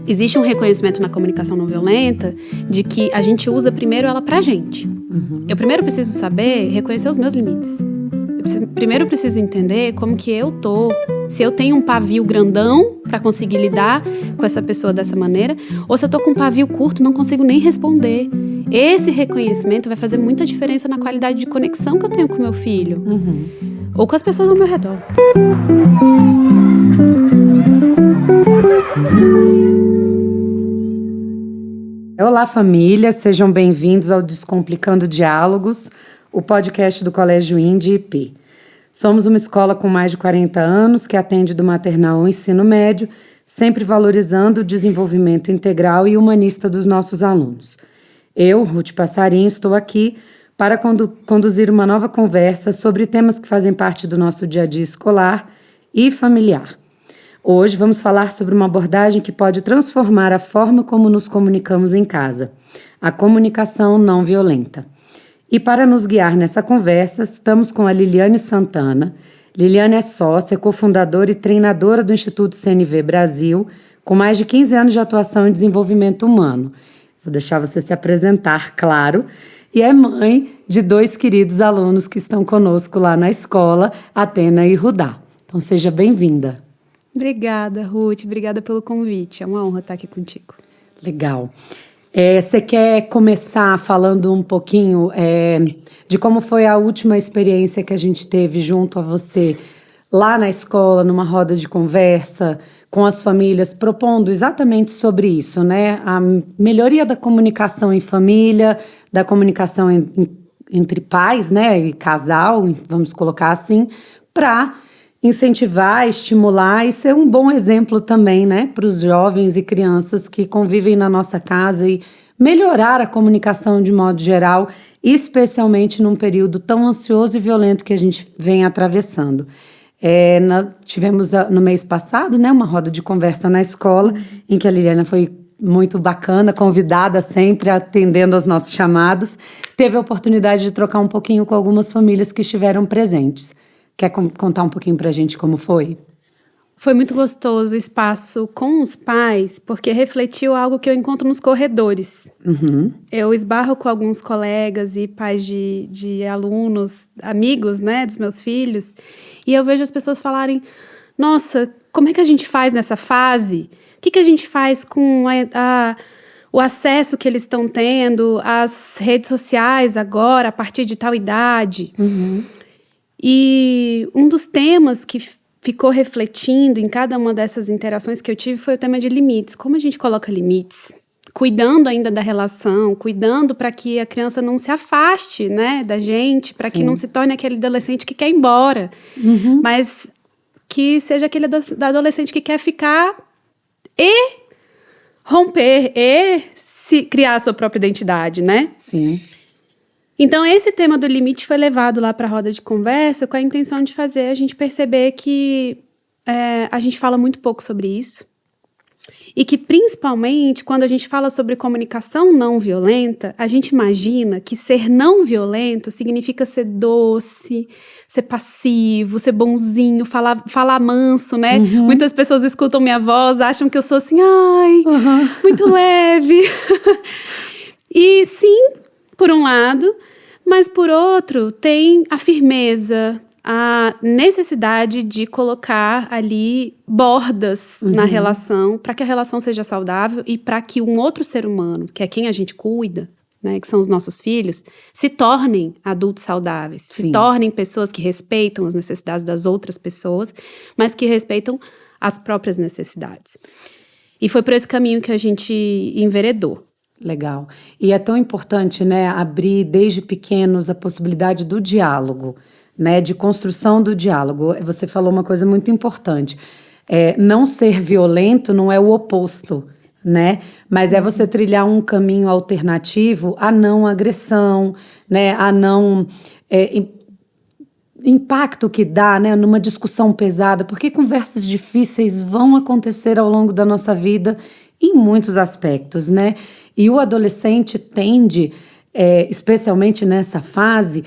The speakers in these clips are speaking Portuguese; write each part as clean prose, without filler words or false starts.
Existe um reconhecimento na comunicação não violenta de que a gente usa primeiro ela pra gente. Eu primeiro preciso saber reconhecer os meus limites. Primeiro eu preciso entender como que eu tô. Se eu tenho um pavio grandão pra conseguir lidar com essa pessoa dessa maneira, ou se eu tô com um pavio curto, não consigo nem responder. Esse reconhecimento vai fazer muita diferença na qualidade de conexão que eu tenho com meu filho. Ou com as pessoas ao meu redor. Olá, família, sejam bem-vindos ao Descomplicando Diálogos, o podcast do Colégio INDE IP. Somos uma escola com mais de 40 anos que atende do maternal ao ensino médio, sempre valorizando o desenvolvimento integral e humanista dos nossos alunos. Eu, Ruth Passarinho, estou aqui para conduzir uma nova conversa sobre temas que fazem parte do nosso dia a dia escolar e familiar. Hoje vamos falar sobre uma abordagem que pode transformar a forma como nos comunicamos em casa, a comunicação não violenta. E para nos guiar nessa conversa, estamos com a Liliane Santana. Liliane é sócia, cofundadora e treinadora do Instituto CNV Brasil, com mais de 15 anos de atuação em desenvolvimento humano. Vou deixar você se apresentar, claro. E é mãe de 2 queridos alunos que estão conosco lá na escola, Atena e Rudá. Então seja bem-vinda. Obrigada, Ruth. Obrigada pelo convite. É uma honra estar aqui contigo. Legal. Você quer começar falando um pouquinho de como foi a última experiência que a gente teve junto a você lá na escola, numa roda de conversa com as famílias, propondo exatamente sobre isso, né? A melhoria da comunicação em família, da comunicação entre pais, né? E casal, vamos colocar assim, para incentivar, estimular e ser um bom exemplo também, né, para os jovens e crianças que convivem na nossa casa e melhorar a comunicação de modo geral, especialmente num período tão ansioso e violento que a gente vem atravessando. Nós tivemos no mês passado, né, uma roda de conversa na escola, em que a Liliana foi muito bacana, convidada sempre, atendendo aos nossos chamados. Teve a oportunidade de trocar um pouquinho com algumas famílias que estiveram presentes. Quer contar um pouquinho pra gente como foi? Foi muito gostoso o espaço com os pais, porque refletiu algo que eu encontro nos corredores. Eu esbarro com alguns colegas e pais de alunos, amigos, né, dos meus filhos, e eu vejo as pessoas falarem, nossa, como é que a gente faz nessa fase? O que a gente faz com o acesso que eles estão tendo às redes sociais agora, a partir de tal idade? E um dos temas que ficou refletindo em cada uma dessas interações que eu tive foi o tema de limites. Como a gente coloca limites? Cuidando ainda da relação, cuidando para que a criança não se afaste, né, da gente, para que não se torne aquele adolescente que quer ir embora, mas que seja aquele adolescente que quer ficar e romper e criar a sua própria identidade, né? Sim. Então, esse tema do limite foi levado lá para a roda de conversa com a intenção de fazer a gente perceber que a gente fala muito pouco sobre isso e que, principalmente, quando a gente fala sobre comunicação não violenta, a gente imagina que ser não violento significa ser doce, ser passivo, ser bonzinho, falar manso, né? Muitas pessoas escutam minha voz, acham que eu sou assim, muito leve. E sim, por um lado, mas por outro tem a firmeza, a necessidade de colocar ali bordas na relação para que a relação seja saudável e para que um outro ser humano, que é quem a gente cuida, né, que são os nossos filhos, se tornem adultos saudáveis, se tornem pessoas que respeitam as necessidades das outras pessoas, mas que respeitam as próprias necessidades. E foi por esse caminho que a gente enveredou. Legal. E é tão importante, né, abrir desde pequenos a possibilidade do diálogo, né, de construção do diálogo. Você falou uma coisa muito importante. Não ser violento não é o oposto, né? Mas é você trilhar um caminho alternativo à não agressão, né, a não impacto que dá, né, numa discussão pesada, porque conversas difíceis vão acontecer ao longo da nossa vida em muitos aspectos, né? E o adolescente tende especialmente nessa fase,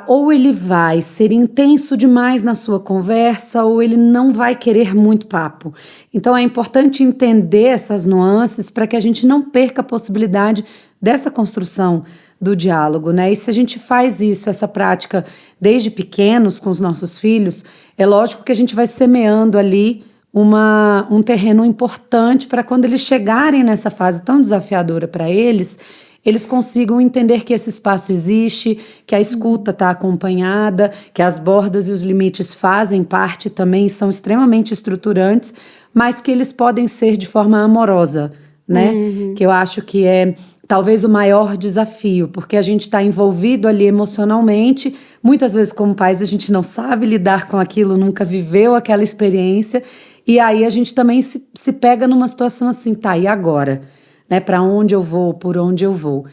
ou ele vai ser intenso demais na sua conversa, ou ele não vai querer muito papo. Então é importante entender essas nuances para que a gente não perca a possibilidade dessa construção do diálogo, né? E se a gente faz isso, essa prática desde pequenos com os nossos filhos, é lógico que a gente vai semeando ali um terreno importante para quando eles chegarem nessa fase tão desafiadora para eles consigam entender que esse espaço existe, que a escuta está acompanhada, que as bordas e os limites fazem parte também, são extremamente estruturantes, mas que eles podem ser de forma amorosa, né? Que eu acho que é talvez o maior desafio, porque a gente está envolvido ali emocionalmente, muitas vezes como pais a gente não sabe lidar com aquilo, nunca viveu aquela experiência, e aí a gente também se pega numa situação assim, tá, e agora? Né, para onde eu vou, por onde eu vou.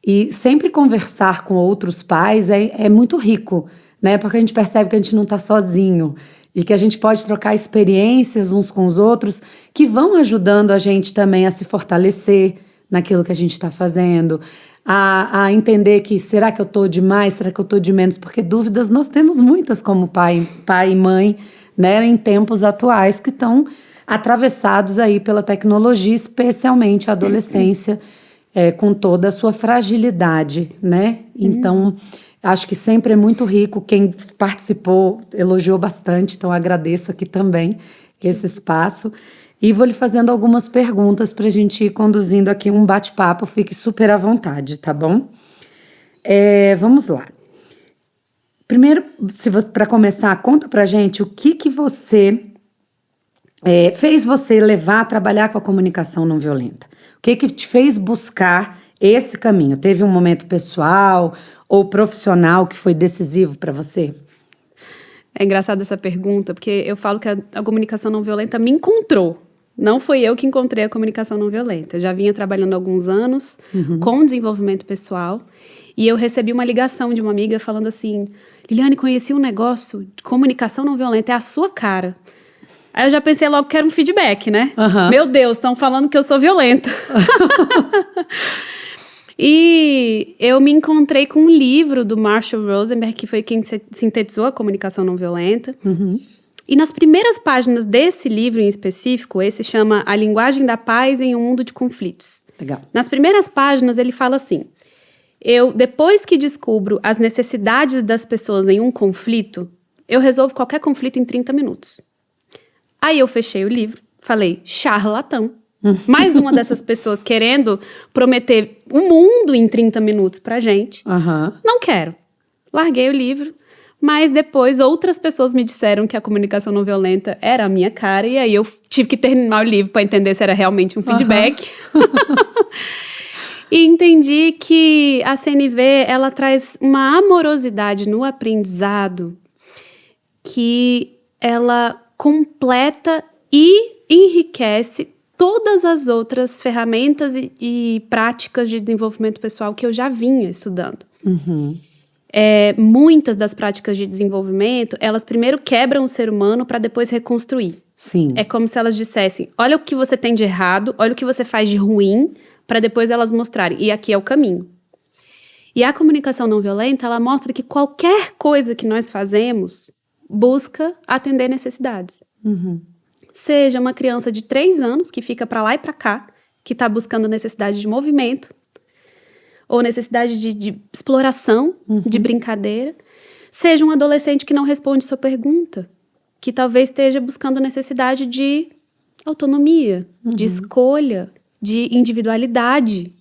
E sempre conversar com outros pais é muito rico, né, porque a gente percebe que a gente não está sozinho e que a gente pode trocar experiências uns com os outros que vão ajudando a gente também a se fortalecer naquilo que a gente está fazendo, a entender que será que eu estou de mais, será que eu estou de menos, porque dúvidas nós temos muitas como pai e mãe, né, em tempos atuais que estão atravessados aí pela tecnologia, especialmente a adolescência, com toda a sua fragilidade, né? Então, acho que sempre é muito rico. Quem participou elogiou bastante, então agradeço aqui também esse espaço. E vou lhe fazendo algumas perguntas para a gente ir conduzindo aqui um bate-papo. Fique super à vontade, tá bom? Vamos lá. Primeiro, para começar, conta pra gente o que você fez você levar a trabalhar com a comunicação não violenta. O que te fez buscar esse caminho? Teve um momento pessoal ou profissional que foi decisivo para você? É engraçada essa pergunta, porque eu falo que a comunicação não violenta me encontrou. Não foi eu que encontrei a comunicação não violenta. Eu já vinha trabalhando há alguns anos com desenvolvimento pessoal e eu recebi uma ligação de uma amiga falando assim: Liliane, conheci um negócio de comunicação não violenta, é a sua cara. Aí eu já pensei logo que era um feedback, né? Meu Deus, estão falando que eu sou violenta. E eu me encontrei com um livro do Marshall Rosenberg, que foi quem sintetizou a comunicação não violenta. E nas primeiras páginas desse livro em específico, esse chama A Linguagem da Paz em um Mundo de Conflitos. Legal. Nas primeiras páginas ele fala assim: depois que descubro as necessidades das pessoas em um conflito, eu resolvo qualquer conflito em 30 minutos. Aí eu fechei o livro, falei, charlatão. Mais uma dessas pessoas querendo prometer um mundo em 30 minutos pra gente. Não quero. Larguei o livro, mas depois outras pessoas me disseram que a comunicação não violenta era a minha cara, e aí eu tive que terminar o livro pra entender se era realmente um feedback. E entendi que a CNV, ela traz uma amorosidade no aprendizado que ela completa e enriquece todas as outras ferramentas e práticas de desenvolvimento pessoal que eu já vinha estudando. Muitas das práticas de desenvolvimento, elas primeiro quebram o ser humano para depois reconstruir. Sim. É como se elas dissessem, olha o que você tem de errado, olha o que você faz de ruim, para depois elas mostrarem, e aqui é o caminho. E a comunicação não violenta, ela mostra que qualquer coisa que nós fazemos busca atender necessidades. Seja uma criança de 3 anos que fica para lá e para cá, que está buscando necessidade de movimento, ou necessidade de exploração, de brincadeira. Seja um adolescente que não responde sua pergunta, que talvez esteja buscando necessidade de autonomia, de escolha, de individualidade.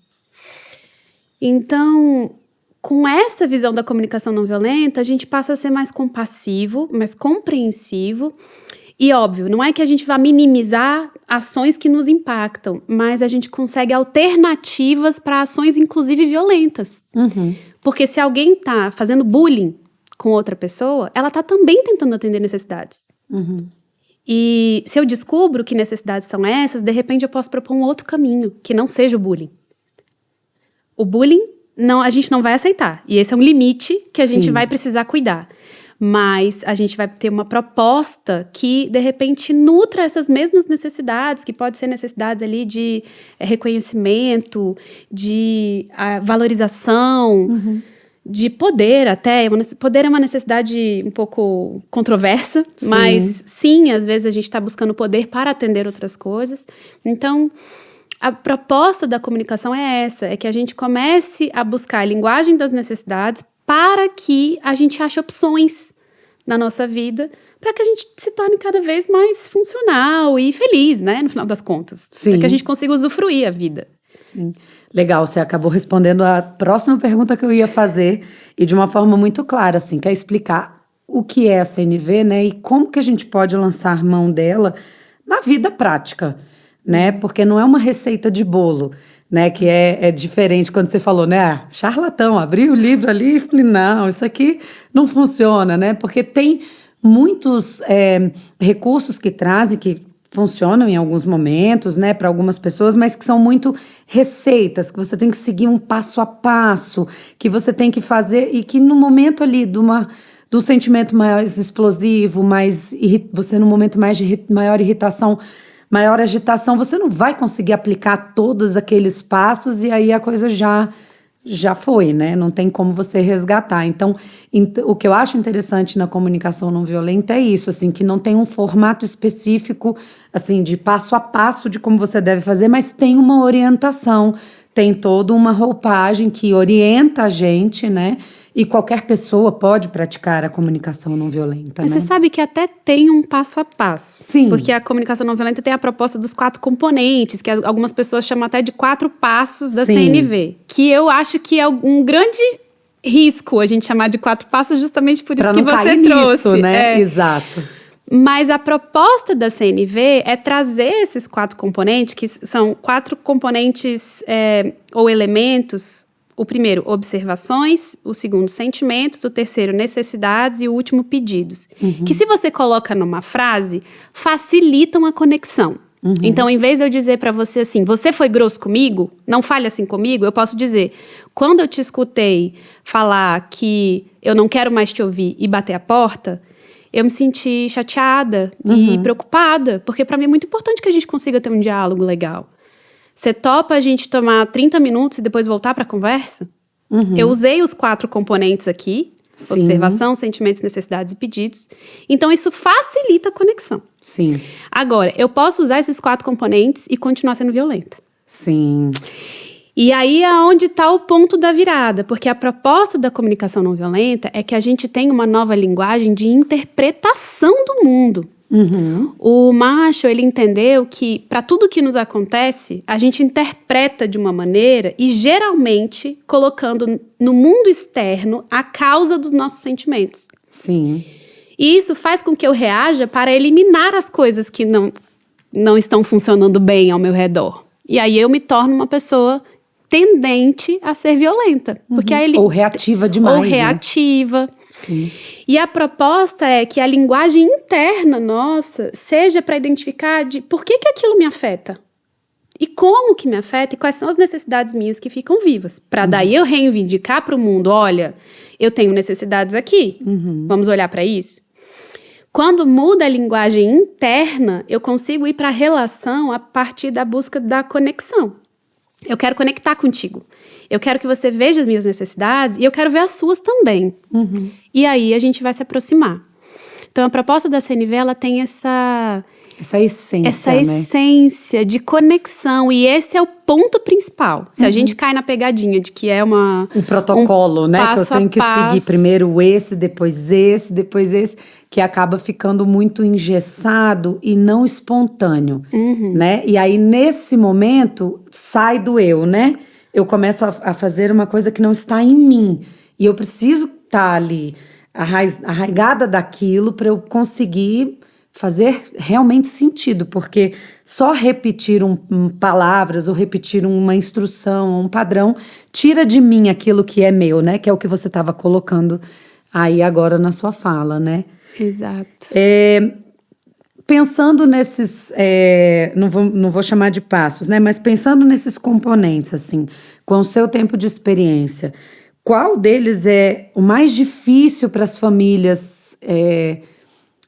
Então, com essa visão da comunicação não violenta, a gente passa a ser mais compassivo, mais compreensivo. E, óbvio, não é que a gente vá minimizar ações que nos impactam, mas a gente consegue alternativas para ações, inclusive, violentas. Porque se alguém está fazendo bullying com outra pessoa, ela está também tentando atender necessidades. E se eu descubro que necessidades são essas, de repente eu posso propor um outro caminho, que não seja o bullying. O bullying, a gente não vai aceitar. E esse é um limite que a gente vai precisar cuidar. mas a gente vai ter uma proposta que, de repente, nutra essas mesmas necessidades, que pode ser necessidades ali de reconhecimento, de valorização, de poder até. Poder é uma necessidade um pouco controversa, mas sim, às vezes a gente está buscando poder para atender outras coisas. Então, a proposta da comunicação é essa, é que a gente comece a buscar a linguagem das necessidades para que a gente ache opções na nossa vida, para que a gente se torne cada vez mais funcional e feliz, né, no final das contas. Para que a gente consiga usufruir a vida. Sim. Legal, você acabou respondendo a próxima pergunta que eu ia fazer, e de uma forma muito clara, assim, que é explicar o que é a CNV, né, e como que a gente pode lançar mão dela na vida prática, né, porque não é uma receita de bolo, né, que é diferente quando você falou, né, charlatão, abri o livro ali e falei, não, isso aqui não funciona, né, porque tem muitos recursos que trazem, que funcionam em alguns momentos, né, para algumas pessoas, mas que são muito receitas, que você tem que seguir um passo a passo, que você tem que fazer, e que no momento ali do sentimento mais explosivo, você no momento mais de maior irritação, maior agitação, você não vai conseguir aplicar todos aqueles passos, e aí a coisa já foi, né? Não tem como você resgatar. Então, o que eu acho interessante na comunicação não violenta é isso, assim, que não tem um formato específico, assim, de passo a passo de como você deve fazer, mas tem uma orientação, tem toda uma roupagem que orienta a gente, né? E qualquer pessoa pode praticar a comunicação não violenta, Mas né? você sabe que até tem um passo a passo. Sim. Porque a comunicação não violenta tem a proposta dos 4 componentes, que algumas pessoas chamam até de 4 passos da CNV. Que eu acho que é um grande risco a gente chamar de 4 passos, justamente por isso que você trouxe. Nisso, né? Exato. Mas a proposta da CNV é trazer esses 4 componentes, que são 4 componentes ou elementos. O primeiro, observações. O segundo, sentimentos. O terceiro, necessidades. E o último, pedidos. Que se você coloca numa frase, facilitam a conexão. Então, em vez de eu dizer pra você assim, você foi grosso comigo? Não fale assim comigo? Eu posso dizer, quando eu te escutei falar que eu não quero mais te ouvir e bater a porta, eu me senti chateada e preocupada. Porque pra mim é muito importante que a gente consiga ter um diálogo legal. Você topa a gente tomar 30 minutos e depois voltar para a conversa? Eu usei os 4 componentes aqui. Sim. Observação, sentimentos, necessidades e pedidos. Então, isso facilita a conexão. Sim. Agora, eu posso usar esses 4 componentes e continuar sendo violenta. Sim. E aí é onde está o ponto da virada. Porque a proposta da comunicação não violenta é que a gente tenha uma nova linguagem de interpretação do mundo. O Marshall, ele entendeu que para tudo que nos acontece, a gente interpreta de uma maneira e geralmente colocando no mundo externo a causa dos nossos sentimentos. Sim. E isso faz com que eu reaja para eliminar as coisas que não estão funcionando bem ao meu redor. E aí eu me torno uma pessoa tendente a ser violenta. Porque aí ou reativa demais, ou reativa. Né? Sim. E a proposta é que a linguagem interna nossa seja para identificar de por que aquilo me afeta. E como que me afeta e quais são as necessidades minhas que ficam vivas. Para daí eu reivindicar para o mundo, olha, eu tenho necessidades aqui, vamos olhar para isso. Quando muda a linguagem interna, eu consigo ir para a relação a partir da busca da conexão. Eu quero conectar contigo. Eu quero que você veja as minhas necessidades e eu quero ver as suas também. E aí a gente vai se aproximar. Então a proposta da CNV, ela tem essa essência de conexão. E esse é o ponto principal. Se a gente cai na pegadinha de que é um protocolo, né? Que eu tenho que seguir primeiro esse, depois esse, que acaba ficando muito engessado e não espontâneo, né? E aí, nesse momento, sai do eu, né? Eu começo a fazer uma coisa que não está em mim. E eu preciso estar ali arraigada daquilo para eu conseguir fazer realmente sentido, porque só repetir palavras ou repetir uma instrução, um padrão, tira de mim aquilo que é meu, né? Que é o que você estava colocando aí agora na sua fala, né? Exato. Pensando nesses, não vou chamar de passos, né? Mas pensando nesses componentes, assim, com o seu tempo de experiência, qual deles é o mais difícil para as famílias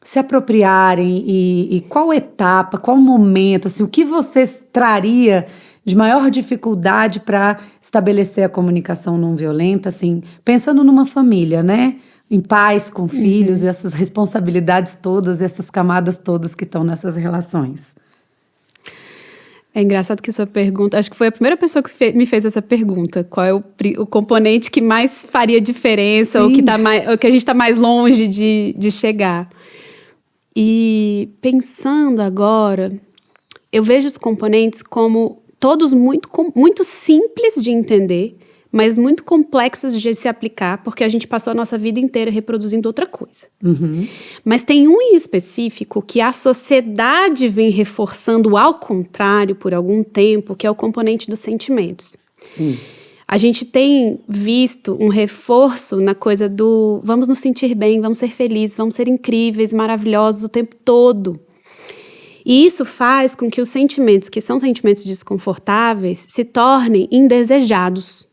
se apropriarem e qual etapa, qual momento, assim, o que vocês traria de maior dificuldade para estabelecer a comunicação não violenta, assim, pensando numa família, né? Em pais com filhos, e essas responsabilidades todas, essas camadas todas que estão nessas relações. É engraçado que sua pergunta... Acho que foi a primeira pessoa que me fez essa pergunta. Qual é o componente que mais faria diferença, ou que a gente está mais longe de chegar. E pensando agora, eu vejo os componentes como todos muito simples de entender, mas muito complexos de se aplicar, porque a gente passou a nossa vida inteira reproduzindo outra coisa. Mas tem um em específico que a sociedade vem reforçando ao contrário por algum tempo, que é o componente dos sentimentos. Sim. A gente tem visto um reforço na coisa do vamos nos sentir bem, vamos ser felizes, vamos ser incríveis, maravilhosos o tempo todo. E isso faz com que os sentimentos, que são sentimentos desconfortáveis, se tornem indesejados.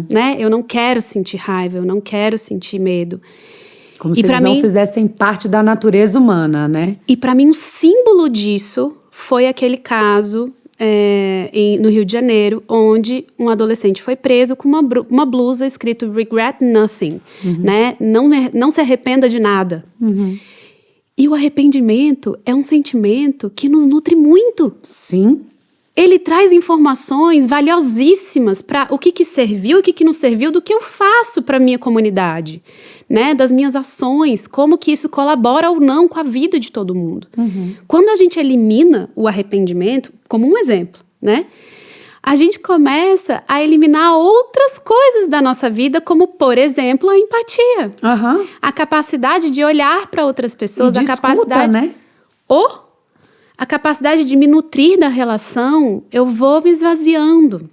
Né? Eu não quero sentir raiva, eu não quero sentir medo. Como se eles não fizessem parte da natureza humana, né? E para mim, um símbolo disso foi aquele caso no Rio de Janeiro, onde um adolescente foi preso com uma blusa escrito "Regret Nothing", né? Não se arrependa de nada. E o arrependimento é um sentimento que nos nutre muito. Sim. Ele traz informações valiosíssimas para o que serviu e o que não serviu do que eu faço para a minha comunidade, né? Das minhas ações, como que isso colabora ou não com a vida de todo mundo. Quando a gente elimina o arrependimento, como um exemplo, né? A gente começa a eliminar outras coisas da nossa vida, como, por exemplo, a empatia. A capacidade de olhar para outras pessoas, a capacidade, né? A capacidade de me nutrir da relação, eu vou me esvaziando.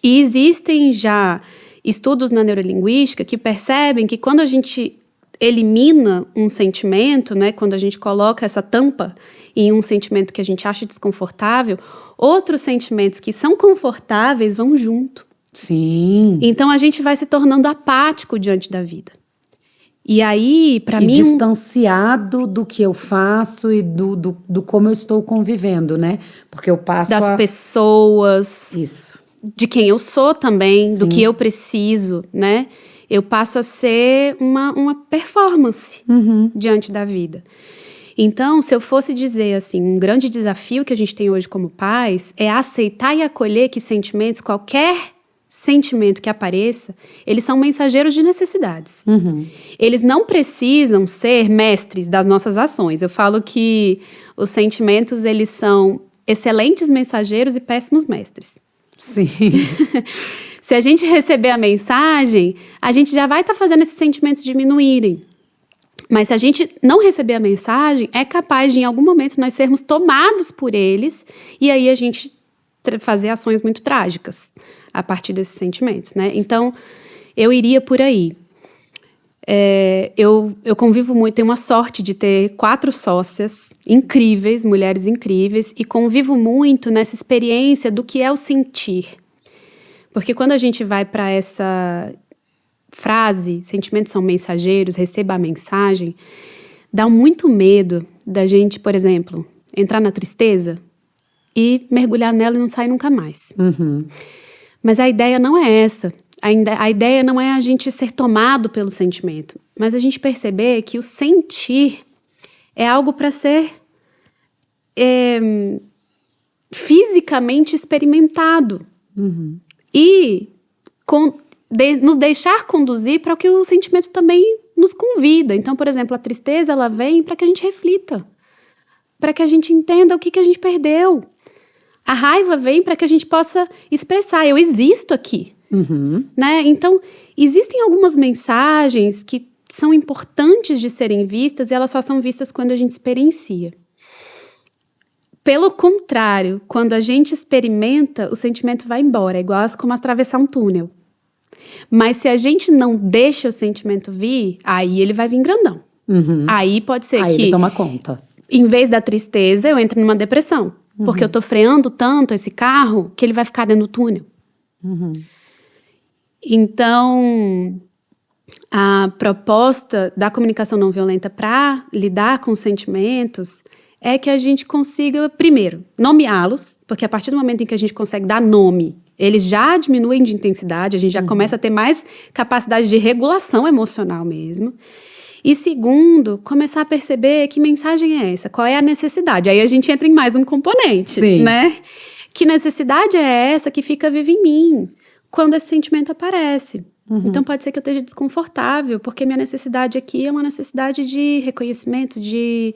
E existem já estudos na neurolinguística que percebem que quando a gente elimina um sentimento, né, quando a gente coloca essa tampa em um sentimento que a gente acha desconfortável, outros sentimentos que são confortáveis vão junto. Sim. Então a gente vai se tornando apático diante da vida. E aí, para mim... distanciado do que eu faço e do como eu estou convivendo, né? Porque eu passo das pessoas. Isso. De quem eu sou também, Sim. do que eu preciso, né? Eu passo a ser uma performance diante da vida. Então, se eu fosse dizer assim, um grande desafio que a gente tem hoje como pais é aceitar e acolher que sentimentos, qualquer sentimento que apareça, eles são mensageiros de necessidades. Eles não precisam ser mestres das nossas ações. Eu falo que os sentimentos, eles são excelentes mensageiros e péssimos mestres. Sim. Se a gente receber a mensagem, a gente já vai estar fazendo esses sentimentos diminuírem. Mas se a gente não receber a mensagem, é capaz de, em algum momento, nós sermos tomados por eles e aí a gente fazer ações muito trágicas a partir desses sentimentos, né? Então, eu iria por aí. Eu convivo muito, tenho uma sorte de ter 4 sócias incríveis, mulheres incríveis, e convivo muito nessa experiência do que é o sentir. Porque quando a gente vai para essa frase, sentimentos são mensageiros, receba a mensagem, dá muito medo da gente, por exemplo, entrar na tristeza e mergulhar nela e não sair nunca mais. Mas a ideia não é essa. A ideia não é a gente ser tomado pelo sentimento, mas a gente perceber que o sentir é algo para ser fisicamente experimentado. E nos deixar conduzir para o que o sentimento também nos convida. Então, por exemplo, a tristeza, ela vem para que a gente reflita, para que a gente entenda o que a gente perdeu. A raiva vem para que a gente possa expressar, eu existo aqui. Né? Então, existem algumas mensagens que são importantes de serem vistas e elas só são vistas quando a gente experiencia. Pelo contrário, quando a gente experimenta, o sentimento vai embora, é igual como atravessar um túnel. Mas se a gente não deixa o sentimento vir, aí ele vai vir grandão. Aí pode ser aí que... ele toma conta. Em vez da tristeza, eu entro numa depressão. Porque eu tô freando tanto esse carro que ele vai ficar dentro do túnel. Então, a proposta da comunicação não violenta para lidar com os sentimentos é que a gente consiga, primeiro, nomeá-los, porque a partir do momento em que a gente consegue dar nome, eles já diminuem de intensidade, a gente já começa a ter mais capacidade de regulação emocional mesmo. E segundo, começar a perceber que mensagem é essa, qual é a necessidade. Aí a gente entra em mais um componente, né? Que necessidade é essa que fica viva em mim quando esse sentimento aparece? Então pode ser que eu esteja desconfortável, porque minha necessidade aqui é uma necessidade de reconhecimento, de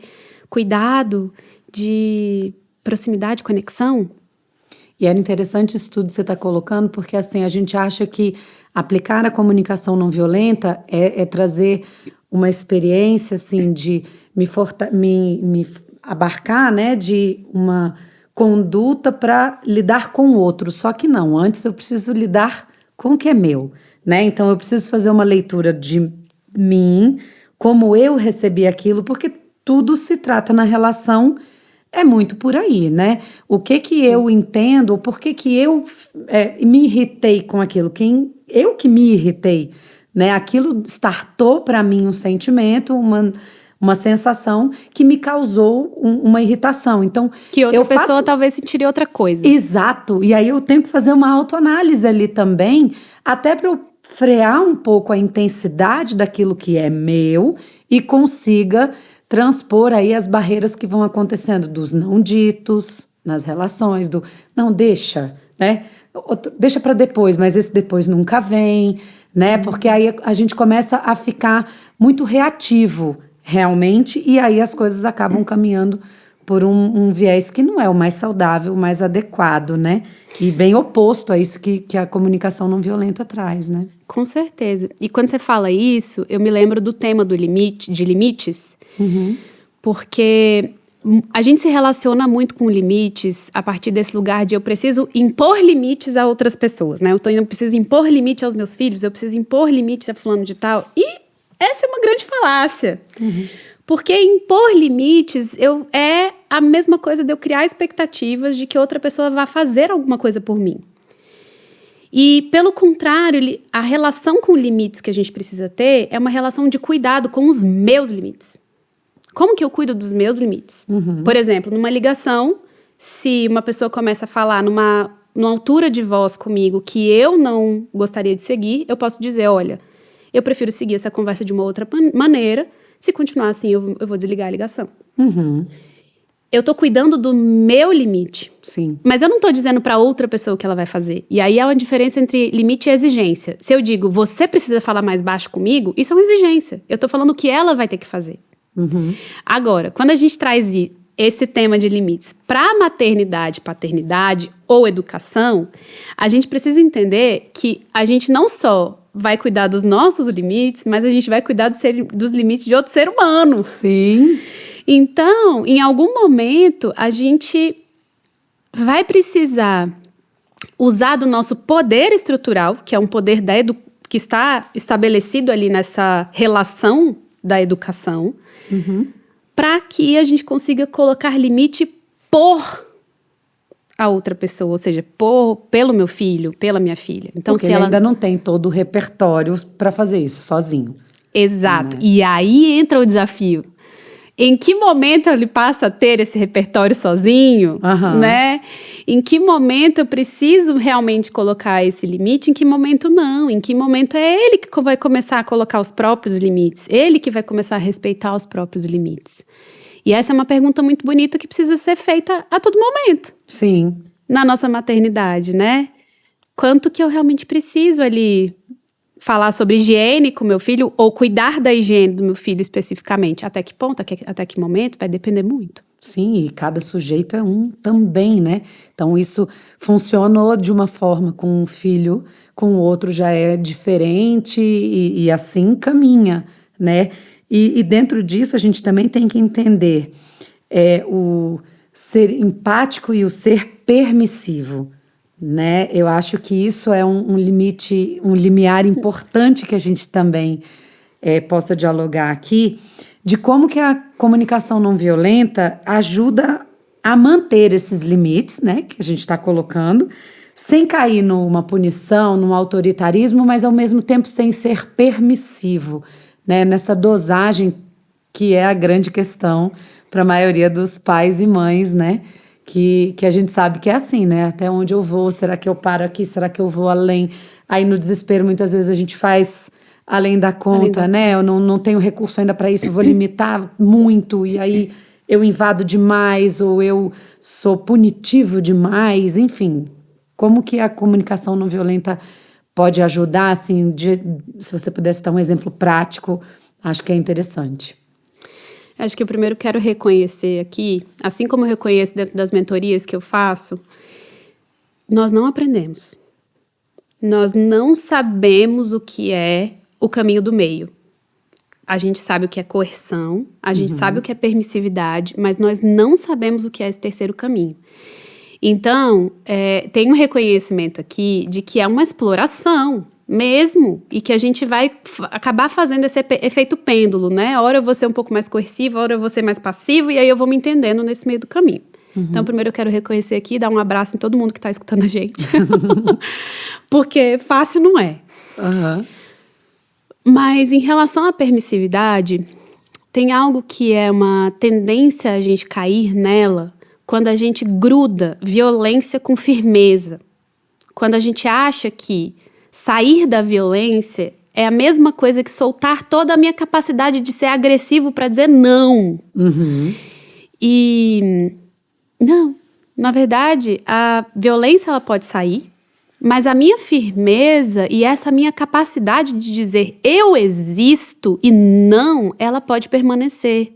cuidado, de proximidade, conexão. E era interessante isso tudo que você está colocando, porque assim, a gente acha que aplicar a comunicação não violenta é trazer uma experiência assim, de me abarcar, né, de uma conduta para lidar com o outro. Só que não, antes eu preciso lidar com o que é meu, né? Então eu preciso fazer uma leitura de mim, como eu recebi aquilo, porque tudo se trata na relação, é muito por aí, né? O que eu entendo, ou por que eu me irritei com aquilo, eu que me irritei, né? Aquilo startou para mim um sentimento, uma sensação que me causou uma irritação. Então, que outra pessoa talvez sentiria outra coisa. Exato. E aí eu tenho que fazer uma autoanálise ali também, até para eu frear um pouco a intensidade daquilo que é meu e consiga transpor aí as barreiras que vão acontecendo dos não ditos nas relações, do não deixa, né? Deixa para depois, mas esse depois nunca vem, né? Porque aí a gente começa a ficar muito reativo, realmente, e aí as coisas acabam caminhando por um viés que não é o mais saudável, o mais adequado, né? E bem oposto a isso que a comunicação não violenta traz, né? Com certeza. E quando você fala isso, eu me lembro do tema de limites, porque a gente se relaciona muito com limites a partir desse lugar de eu preciso impor limites a outras pessoas, né? Eu preciso impor limite aos meus filhos, eu preciso impor limite a fulano de tal. E essa é uma grande falácia. Porque impor limites é a mesma coisa de eu criar expectativas de que outra pessoa vá fazer alguma coisa por mim. E, pelo contrário, a relação com limites que a gente precisa ter é uma relação de cuidado com os meus limites. Como que eu cuido dos meus limites? Por exemplo, numa ligação, se uma pessoa começa a falar numa altura de voz comigo que eu não gostaria de seguir, eu posso dizer, olha, eu prefiro seguir essa conversa de uma outra maneira. Se continuar assim, eu vou desligar a ligação. Eu tô cuidando do meu limite. Sim. Mas eu não tô dizendo pra outra pessoa o que ela vai fazer. E aí há uma diferença entre limite e exigência. Se eu digo, você precisa falar mais baixo comigo, isso é uma exigência. Eu tô falando o que ela vai ter que fazer. Agora, quando a gente traz esse tema de limites pra maternidade, paternidade ou educação, a gente precisa entender que a gente não só vai cuidar dos nossos limites, mas a gente vai cuidar dos limites de outro ser humano. Sim. Então, em algum momento, a gente vai precisar usar do nosso poder estrutural, que é um poder que está estabelecido ali nessa relação da educação, para que a gente consiga colocar limite por a outra pessoa, ou seja, pelo meu filho, pela minha filha. Então, porque ele ainda não tem todo o repertório para fazer isso sozinho. Exato. E aí entra o desafio. Em que momento ele passa a ter esse repertório sozinho, né? Em que momento eu preciso realmente colocar esse limite, em que momento não? Em que momento é ele que vai começar a colocar os próprios limites? Ele que vai começar a respeitar os próprios limites? E essa é uma pergunta muito bonita que precisa ser feita a todo momento. Sim. Na nossa maternidade, né? Quanto que eu realmente preciso ali falar sobre higiene com meu filho ou cuidar da higiene do meu filho especificamente? Até que ponto, até que momento? Vai depender muito. Sim, e cada sujeito é um também, né? Então isso funcionou de uma forma com um filho, com o outro já é diferente e assim caminha, né? E dentro disso a gente também tem que entender o ser empático e o ser permissivo, né? Eu acho que isso é um limite, um limiar importante que a gente também possa dialogar aqui, de como que a comunicação não violenta ajuda a manter esses limites, né, que a gente está colocando, sem cair numa punição, num autoritarismo, mas ao mesmo tempo sem ser permissivo, né? Nessa dosagem que é a grande questão para a maioria dos pais e mães, né? Que a gente sabe que é assim, né? Até onde eu vou? Será que eu paro aqui? Será que eu vou além? Aí no desespero, muitas vezes a gente faz além da conta, né? Eu não tenho recurso ainda para isso, eu vou limitar muito, e aí eu invado demais, ou eu sou punitivo demais, enfim. Como que a comunicação não violenta pode ajudar, assim, se você pudesse dar um exemplo prático, acho que é interessante. Acho que eu primeiro quero reconhecer aqui, assim como eu reconheço dentro das mentorias que eu faço, nós não aprendemos. Nós não sabemos o que é o caminho do meio. A gente sabe o que é coerção, a gente sabe o que é permissividade, mas nós não sabemos o que é esse terceiro caminho. Então, tem um reconhecimento aqui de que é uma exploração mesmo, e que a gente vai acabar fazendo esse efeito pêndulo, né? Hora eu vou ser um pouco mais coerciva, hora eu vou ser mais passivo, e aí eu vou me entendendo nesse meio do caminho. Então, primeiro eu quero reconhecer aqui, dar um abraço em todo mundo que está escutando a gente. Porque fácil não é. Mas em relação à permissividade, tem algo que é uma tendência a gente cair nela quando a gente gruda violência com firmeza. Quando a gente acha que sair da violência é a mesma coisa que soltar toda a minha capacidade de ser agressivo para dizer não. E não, na verdade, a violência ela pode sair, mas a minha firmeza e essa minha capacidade de dizer eu existo e não, ela pode permanecer.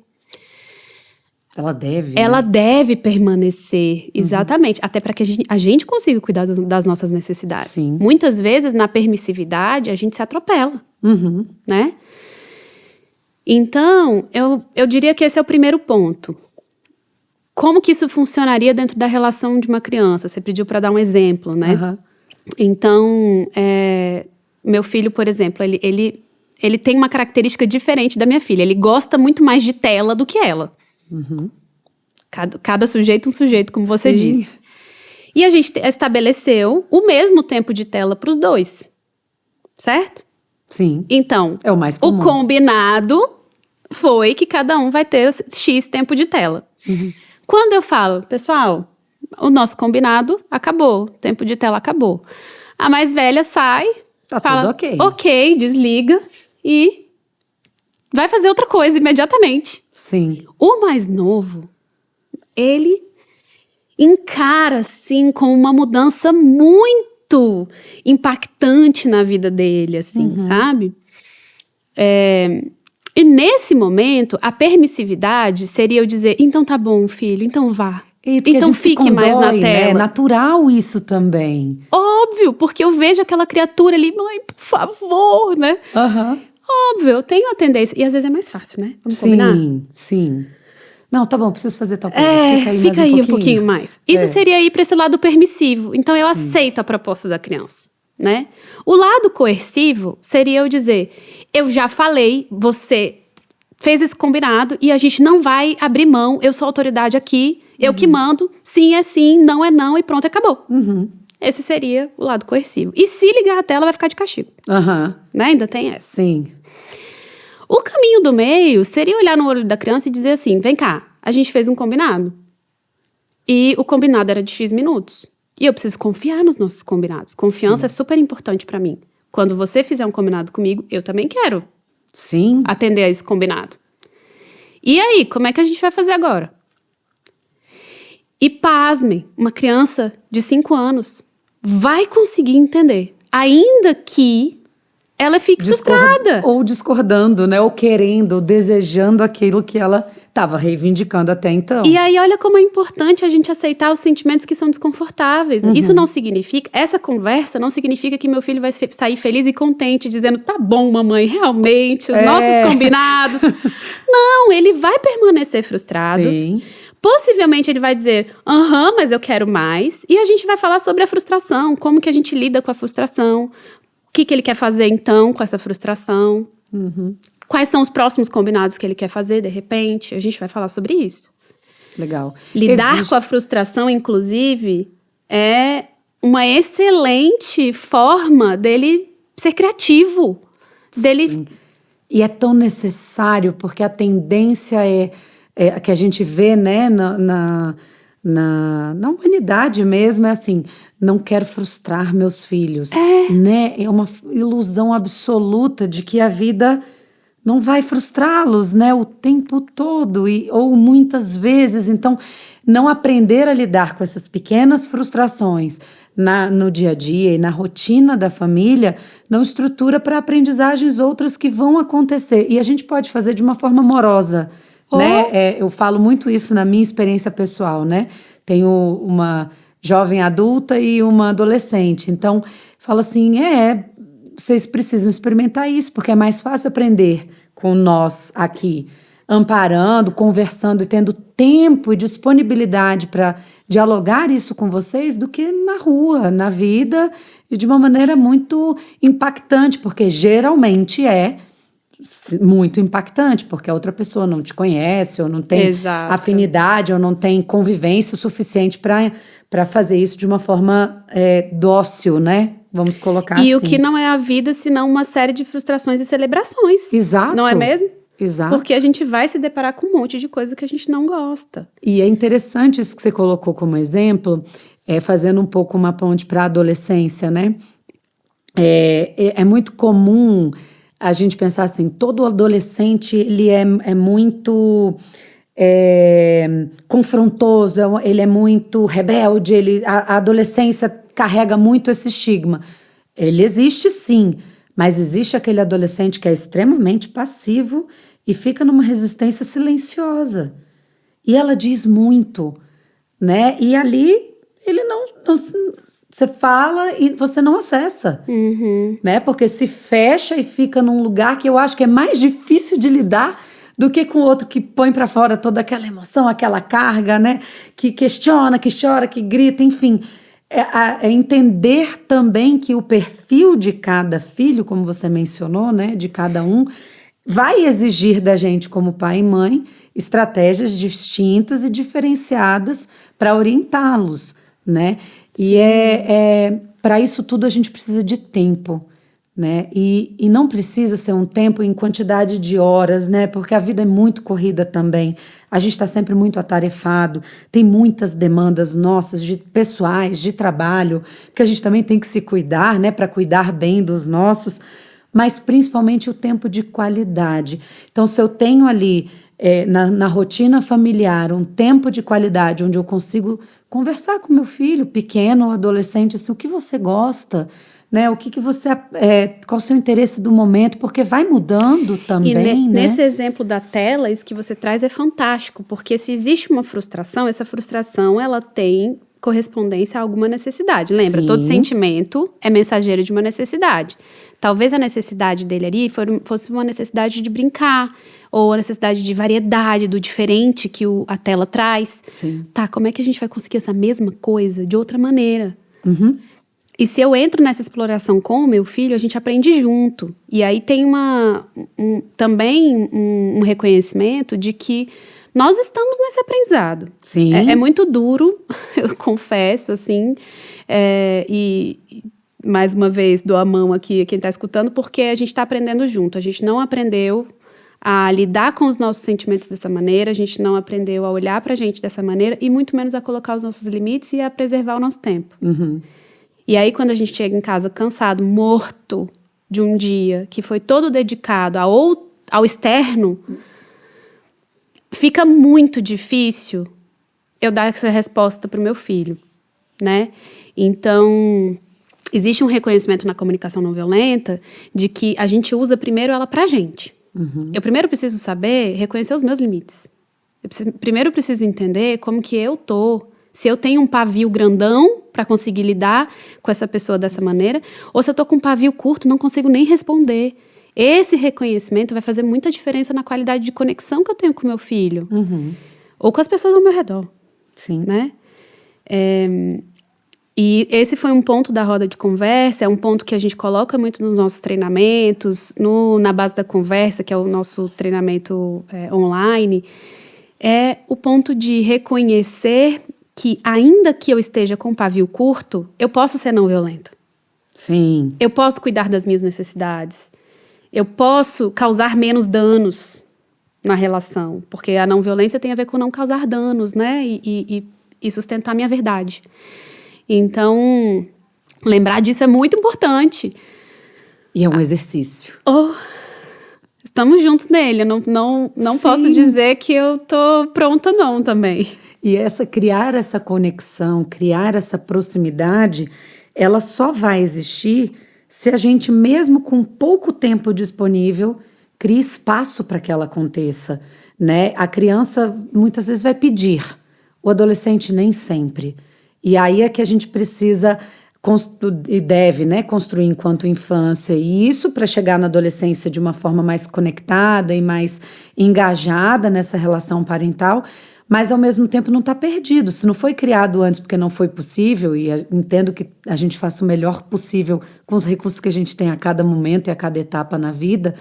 Ela deve. Ela deve permanecer, exatamente. Até para que a gente consiga cuidar das nossas necessidades. Sim. Muitas vezes, na permissividade, a gente se atropela, né? Então, eu diria que esse é o primeiro ponto. Como que isso funcionaria dentro da relação de uma criança? Você pediu para dar um exemplo, né? Então, meu filho, por exemplo, ele tem uma característica diferente da minha filha. Ele gosta muito mais de tela do que ela. Cada sujeito um sujeito, como você disse. E a gente estabeleceu o mesmo tempo de tela para os dois. Certo? Sim. Então, é o mais comum. O combinado foi que cada um vai ter X tempo de tela. Quando eu falo, pessoal, o nosso combinado acabou, o tempo de tela acabou. A mais velha sai, fala, tudo ok. Ok, desliga e vai fazer outra coisa imediatamente. Sim. O mais novo, ele encara, assim, com uma mudança muito impactante na vida dele, assim, sabe? E nesse momento, a permissividade seria eu dizer, então tá bom, filho, então vá. Então fique mais na tela. É natural isso também. Óbvio, porque eu vejo aquela criatura ali, mãe, por favor, né? Óbvio, eu tenho a tendência. E às vezes é mais fácil, né? Vamos combinar? Sim. Não, tá bom, preciso fazer tal coisa. Fica aí um pouquinho mais. Isso seria ir para esse lado permissivo. Então, eu aceito a proposta da criança, né? O lado coercivo seria eu dizer, eu já falei, você fez esse combinado e a gente não vai abrir mão, eu sou autoridade aqui, eu que mando, sim é sim, não é não e pronto, acabou. Esse seria o lado coercivo. E se ligar a tela, vai ficar de castigo. Né? Ainda tem essa. Sim. O caminho do meio seria olhar no olho da criança e dizer assim, vem cá, a gente fez um combinado. E o combinado era de X minutos. E eu preciso confiar nos nossos combinados. Confiança é super importante pra mim. Quando você fizer um combinado comigo, eu também quero atender a esse combinado. E aí, como é que a gente vai fazer agora? E pasmem, uma criança de 5 anos vai conseguir entender. Ainda que ela fique frustrada. Ou discordando, né? Ou querendo, ou desejando aquilo que ela estava reivindicando até então. E aí, olha como é importante a gente aceitar os sentimentos que são desconfortáveis. Isso não significa, essa conversa não significa que meu filho vai sair feliz e contente, dizendo, tá bom, mamãe, realmente, os nossos combinados. Não, ele vai permanecer frustrado. Sim. Possivelmente ele vai dizer, mas eu quero mais. E a gente vai falar sobre a frustração, como que a gente lida com a frustração. O que ele quer fazer, então, com essa frustração? Quais são os próximos combinados que ele quer fazer, de repente? A gente vai falar sobre isso. Legal. Lidar com a frustração, inclusive, é uma excelente forma dele ser criativo. Sim. E é tão necessário, porque a tendência é que a gente vê, né, na humanidade mesmo, é assim, não quero frustrar meus filhos, né? É uma ilusão absoluta de que a vida não vai frustrá-los, né, o tempo todo, ou muitas vezes. Então, não aprender a lidar com essas pequenas frustrações no dia a dia e na rotina da família, não estrutura para aprendizagens outras que vão acontecer. E a gente pode fazer de uma forma amorosa, né? Eu falo muito isso na minha experiência pessoal, né? Tenho uma jovem adulta e uma adolescente. Então, falo assim, vocês precisam experimentar isso, porque é mais fácil aprender com nós aqui, amparando, conversando e tendo tempo e disponibilidade para dialogar isso com vocês do que na rua, na vida, e de uma maneira muito impactante, porque geralmente é muito impactante, porque a outra pessoa não te conhece, ou não tem afinidade, ou não tem convivência o suficiente para fazer isso de uma forma dócil, né? Vamos colocar assim. E o que não é a vida, senão uma série de frustrações e celebrações. Exato. Não é mesmo? Exato. Porque a gente vai se deparar com um monte de coisa que a gente não gosta. E é interessante isso que você colocou como exemplo, fazendo um pouco uma ponte para a adolescência, né? É muito comum a gente pensar assim, todo adolescente ele é muito confrontoso, ele é muito rebelde, a adolescência carrega muito esse estigma. Ele existe sim, mas existe aquele adolescente que é extremamente passivo e fica numa resistência silenciosa. E ela diz muito, né? E ali ele não você fala e você não acessa, né? Porque se fecha e fica num lugar que eu acho que é mais difícil de lidar do que com o outro que põe para fora toda aquela emoção, aquela carga, né? Que questiona, que chora, que grita, enfim. É entender também que o perfil de cada filho, como você mencionou, né? De cada um, vai exigir da gente, como pai e mãe, estratégias distintas e diferenciadas para orientá-los, né? E para isso tudo a gente precisa de tempo, né? E não precisa ser um tempo em quantidade de horas, né? Porque a vida é muito corrida também. A gente está sempre muito atarefado, tem muitas demandas nossas, pessoais, de trabalho, que a gente também tem que se cuidar, né? Para cuidar bem dos nossos, mas principalmente o tempo de qualidade. Então, se eu tenho ali na rotina familiar um tempo de qualidade onde eu consigo conversar com meu filho pequeno ou adolescente, assim, o que você gosta, né? O que você qual o seu interesse do momento, porque vai mudando também, né? Nesse exemplo da tela, isso que você traz é fantástico, porque se existe uma frustração, essa frustração ela tem correspondência a alguma necessidade. Lembra? Sim. Todo sentimento é mensageiro de uma necessidade. Talvez a necessidade dele ali fosse uma necessidade de brincar, ou a necessidade de variedade, do diferente que a tela traz. Sim. Tá, como é que a gente vai conseguir essa mesma coisa de outra maneira? Uhum. E se eu entro nessa exploração com o meu filho, a gente aprende junto. E aí tem também um reconhecimento de que nós estamos nesse aprendizado. Sim. É muito duro, eu confesso, assim. E mais uma vez, dou a mão aqui a quem está escutando, porque a gente está aprendendo junto. A gente não aprendeu a lidar com os nossos sentimentos dessa maneira, a gente não aprendeu a olhar para a gente dessa maneira, e muito menos a colocar os nossos limites e a preservar o nosso tempo. Uhum. E aí, quando a gente chega em casa cansado, morto de um dia que foi todo dedicado ao externo, fica muito difícil eu dar essa resposta para o meu filho, né? Então, existe um reconhecimento na comunicação não violenta de que a gente usa primeiro ela pra gente. Uhum. Eu primeiro preciso saber reconhecer os meus limites. Primeiro preciso entender como que eu tô. Se eu tenho um pavio grandão para conseguir lidar com essa pessoa dessa maneira, ou se eu tô com um pavio curto, não consigo nem responder. Esse reconhecimento vai fazer muita diferença na qualidade de conexão que eu tenho com meu filho. Uhum. Ou com as pessoas ao meu redor. Sim. Né? E esse foi um ponto da roda de conversa, é um ponto que a gente coloca muito nos nossos treinamentos, na base da conversa, que é o nosso treinamento online, é o ponto de reconhecer que, ainda que eu esteja com pavio curto, eu posso ser não violenta. Sim. Eu posso cuidar das minhas necessidades. Eu posso causar menos danos na relação. Porque a não violência tem a ver com não causar danos, né? E sustentar a minha verdade. Então, lembrar disso é muito importante. E é um exercício. Estamos juntos nele. Eu não posso dizer que eu tô pronta não também. E criar essa conexão, criar essa proximidade, ela só vai existir se a gente, mesmo com pouco tempo disponível, cria espaço para que ela aconteça, né? A criança muitas vezes vai pedir, o adolescente nem sempre. E aí é que a gente precisa e deve, né, construir enquanto infância. E isso para chegar na adolescência de uma forma mais conectada e mais engajada nessa relação parental, mas ao mesmo tempo não está perdido. Se não foi criado antes porque não foi possível, e entendo que a gente faça o melhor possível com os recursos que a gente tem a cada momento e a cada etapa na vida,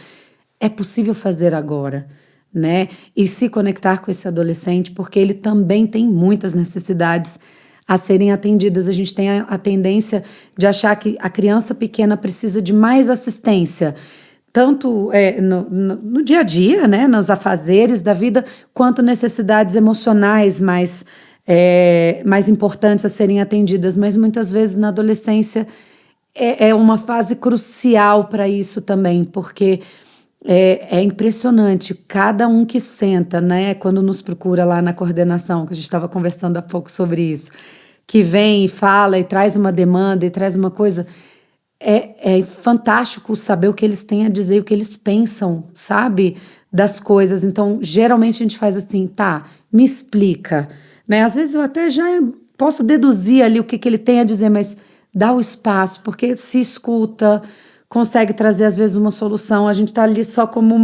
é possível fazer agora, né? E se conectar com esse adolescente, porque ele também tem muitas necessidades a serem atendidas. A gente tem a tendência de achar que a criança pequena precisa de mais assistência, tanto no dia a dia, né, nos afazeres da vida, quanto necessidades emocionais mais importantes a serem atendidas. Mas muitas vezes na adolescência é uma fase crucial para isso também, porque é impressionante, cada um que senta, né, quando nos procura lá na coordenação, que a gente estava conversando há pouco sobre isso, que vem e fala e traz uma demanda e traz uma coisa, é fantástico saber o que eles têm a dizer, o que eles pensam, sabe, das coisas. Então, geralmente a gente faz assim, tá, me explica, né, às vezes eu até já posso deduzir ali o que ele tem a dizer, mas dá o espaço, porque se escuta, consegue trazer, às vezes, uma solução. A gente está ali só como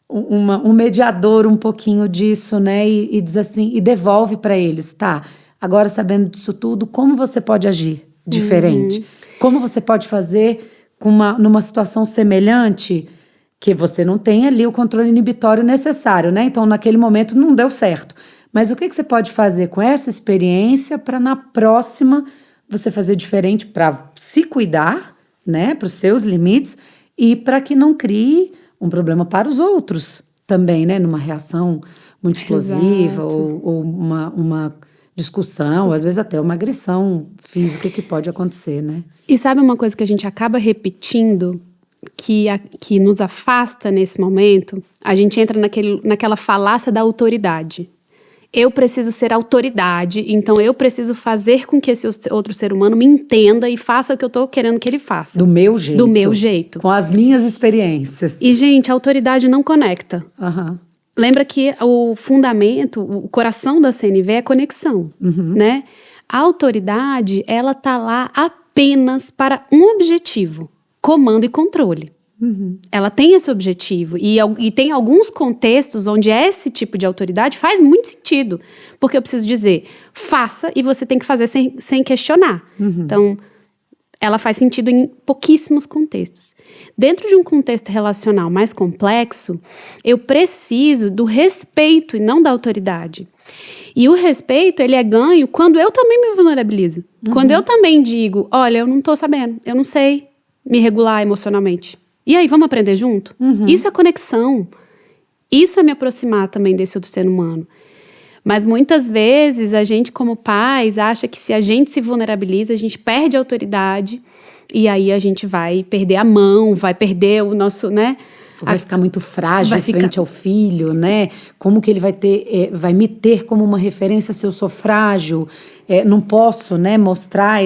um mediador um pouquinho disso, né? E diz assim, e devolve para eles, tá? Agora, sabendo disso tudo, como você pode agir diferente? Como você pode fazer numa situação semelhante que você não tem ali o controle inibitório necessário, né? Então, naquele momento, não deu certo. Mas o que você pode fazer com essa experiência para, na próxima, você fazer diferente para se cuidar, né, para os seus limites, e para que não crie um problema para os outros também, né, numa reação muito explosiva ou uma discussão, ou às vezes até uma agressão física que pode acontecer, né? E sabe uma coisa que a gente acaba repetindo, que nos afasta nesse momento? A gente entra naquela falácia da autoridade. Eu preciso ser autoridade, então eu preciso fazer com que esse outro ser humano me entenda e faça o que eu tô querendo que ele faça. Do meu jeito. Do meu jeito. Com as minhas experiências. E, gente, a autoridade não conecta. Lembra que o fundamento, o coração da CNV é conexão, né? A autoridade, ela tá lá apenas para um objetivo: comando e controle. Ela tem esse objetivo e tem alguns contextos onde esse tipo de autoridade faz muito sentido, porque eu preciso dizer, faça, e você tem que fazer sem questionar. Então, ela faz sentido em pouquíssimos contextos. Dentro de um contexto relacional mais complexo, eu preciso do respeito e não da autoridade. E o respeito, ele é ganho quando eu também me vulnerabilizo. Quando eu também digo, olha, eu não tô sabendo, eu não sei me regular emocionalmente. E aí, vamos aprender junto? Isso é conexão. Isso é me aproximar também desse outro ser humano. Mas muitas vezes a gente, como pais, acha que se a gente se vulnerabiliza, a gente perde a autoridade. E aí a gente vai perder a mão, vai perder o nosso, né? Vai ficar muito frágil frente ao filho, né? Como que ele vai me ter como uma referência se eu sou frágil? Não posso, né, mostrar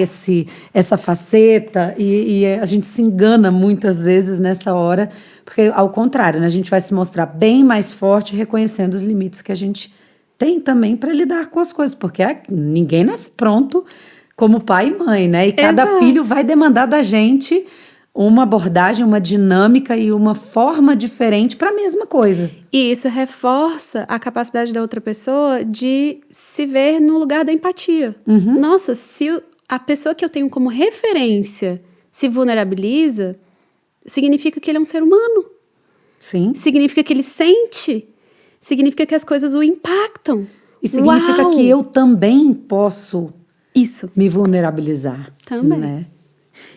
essa faceta. E a gente se engana muitas vezes nessa hora, porque ao contrário, né, a gente vai se mostrar bem mais forte reconhecendo os limites que a gente tem também para lidar com as coisas, porque ninguém nasce pronto como pai e mãe, né? E cada filho vai demandar da gente uma abordagem, uma dinâmica e uma forma diferente para a mesma coisa. E isso reforça a capacidade da outra pessoa de se ver no lugar da empatia. Nossa, se a pessoa que eu tenho como referência se vulnerabiliza, significa que ele é um ser humano. Sim. Significa que ele sente. Significa que as coisas o impactam. E significa Uau! que eu também posso Isso. me vulnerabilizar. Também. Né?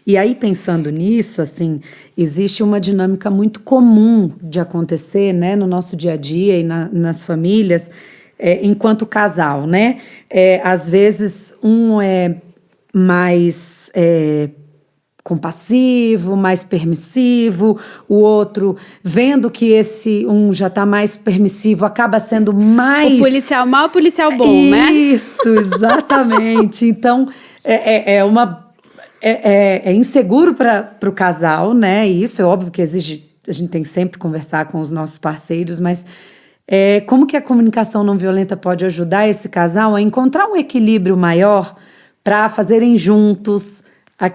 E aí, pensando nisso, assim, existe uma dinâmica muito comum de acontecer, né, no nosso dia a dia e nas famílias, enquanto casal, né? Às vezes, um é mais compassivo, mais permissivo, o outro, vendo que esse um já está mais permissivo, acaba sendo mais... O policial mau, o policial bom, né? Isso, exatamente. Então, é inseguro para o casal, né? E isso é óbvio que exige, a gente tem que sempre conversar com os nossos parceiros, mas como que a comunicação não violenta pode ajudar esse casal a encontrar um equilíbrio maior para fazerem juntos a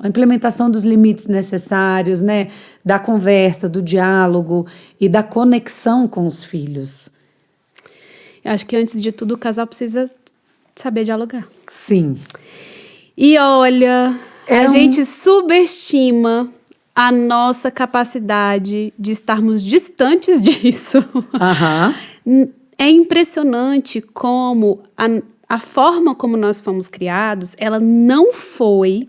implementação dos limites necessários, né? Da conversa, do diálogo e da conexão com os filhos. Eu acho que antes de tudo o casal precisa saber dialogar. Sim. E olha, a gente subestima a nossa capacidade de estarmos distantes disso. É impressionante como a forma como nós fomos criados, ela não foi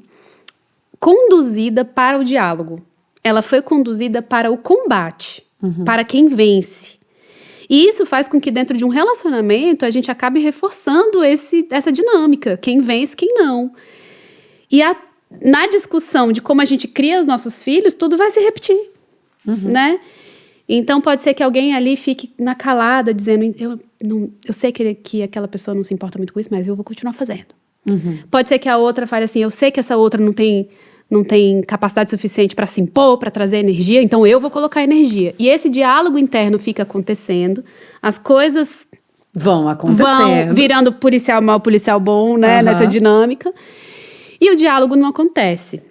conduzida para o diálogo. Ela foi conduzida para o combate, para quem vence. E isso faz com que dentro de um relacionamento a gente acabe reforçando essa dinâmica, quem vence, quem não. E na discussão de como a gente cria os nossos filhos, tudo vai se repetir, né? Então pode ser que alguém ali fique na calada, dizendo, eu sei que aquela pessoa não se importa muito com isso, mas eu vou continuar fazendo. Pode ser que a outra fale assim, eu sei que essa outra não tem capacidade suficiente para se impor, para trazer energia, então eu vou colocar energia. E esse diálogo interno fica acontecendo, as coisas vão acontecendo. Vão virando policial mau, policial bom, né, nessa dinâmica. E o diálogo não acontece.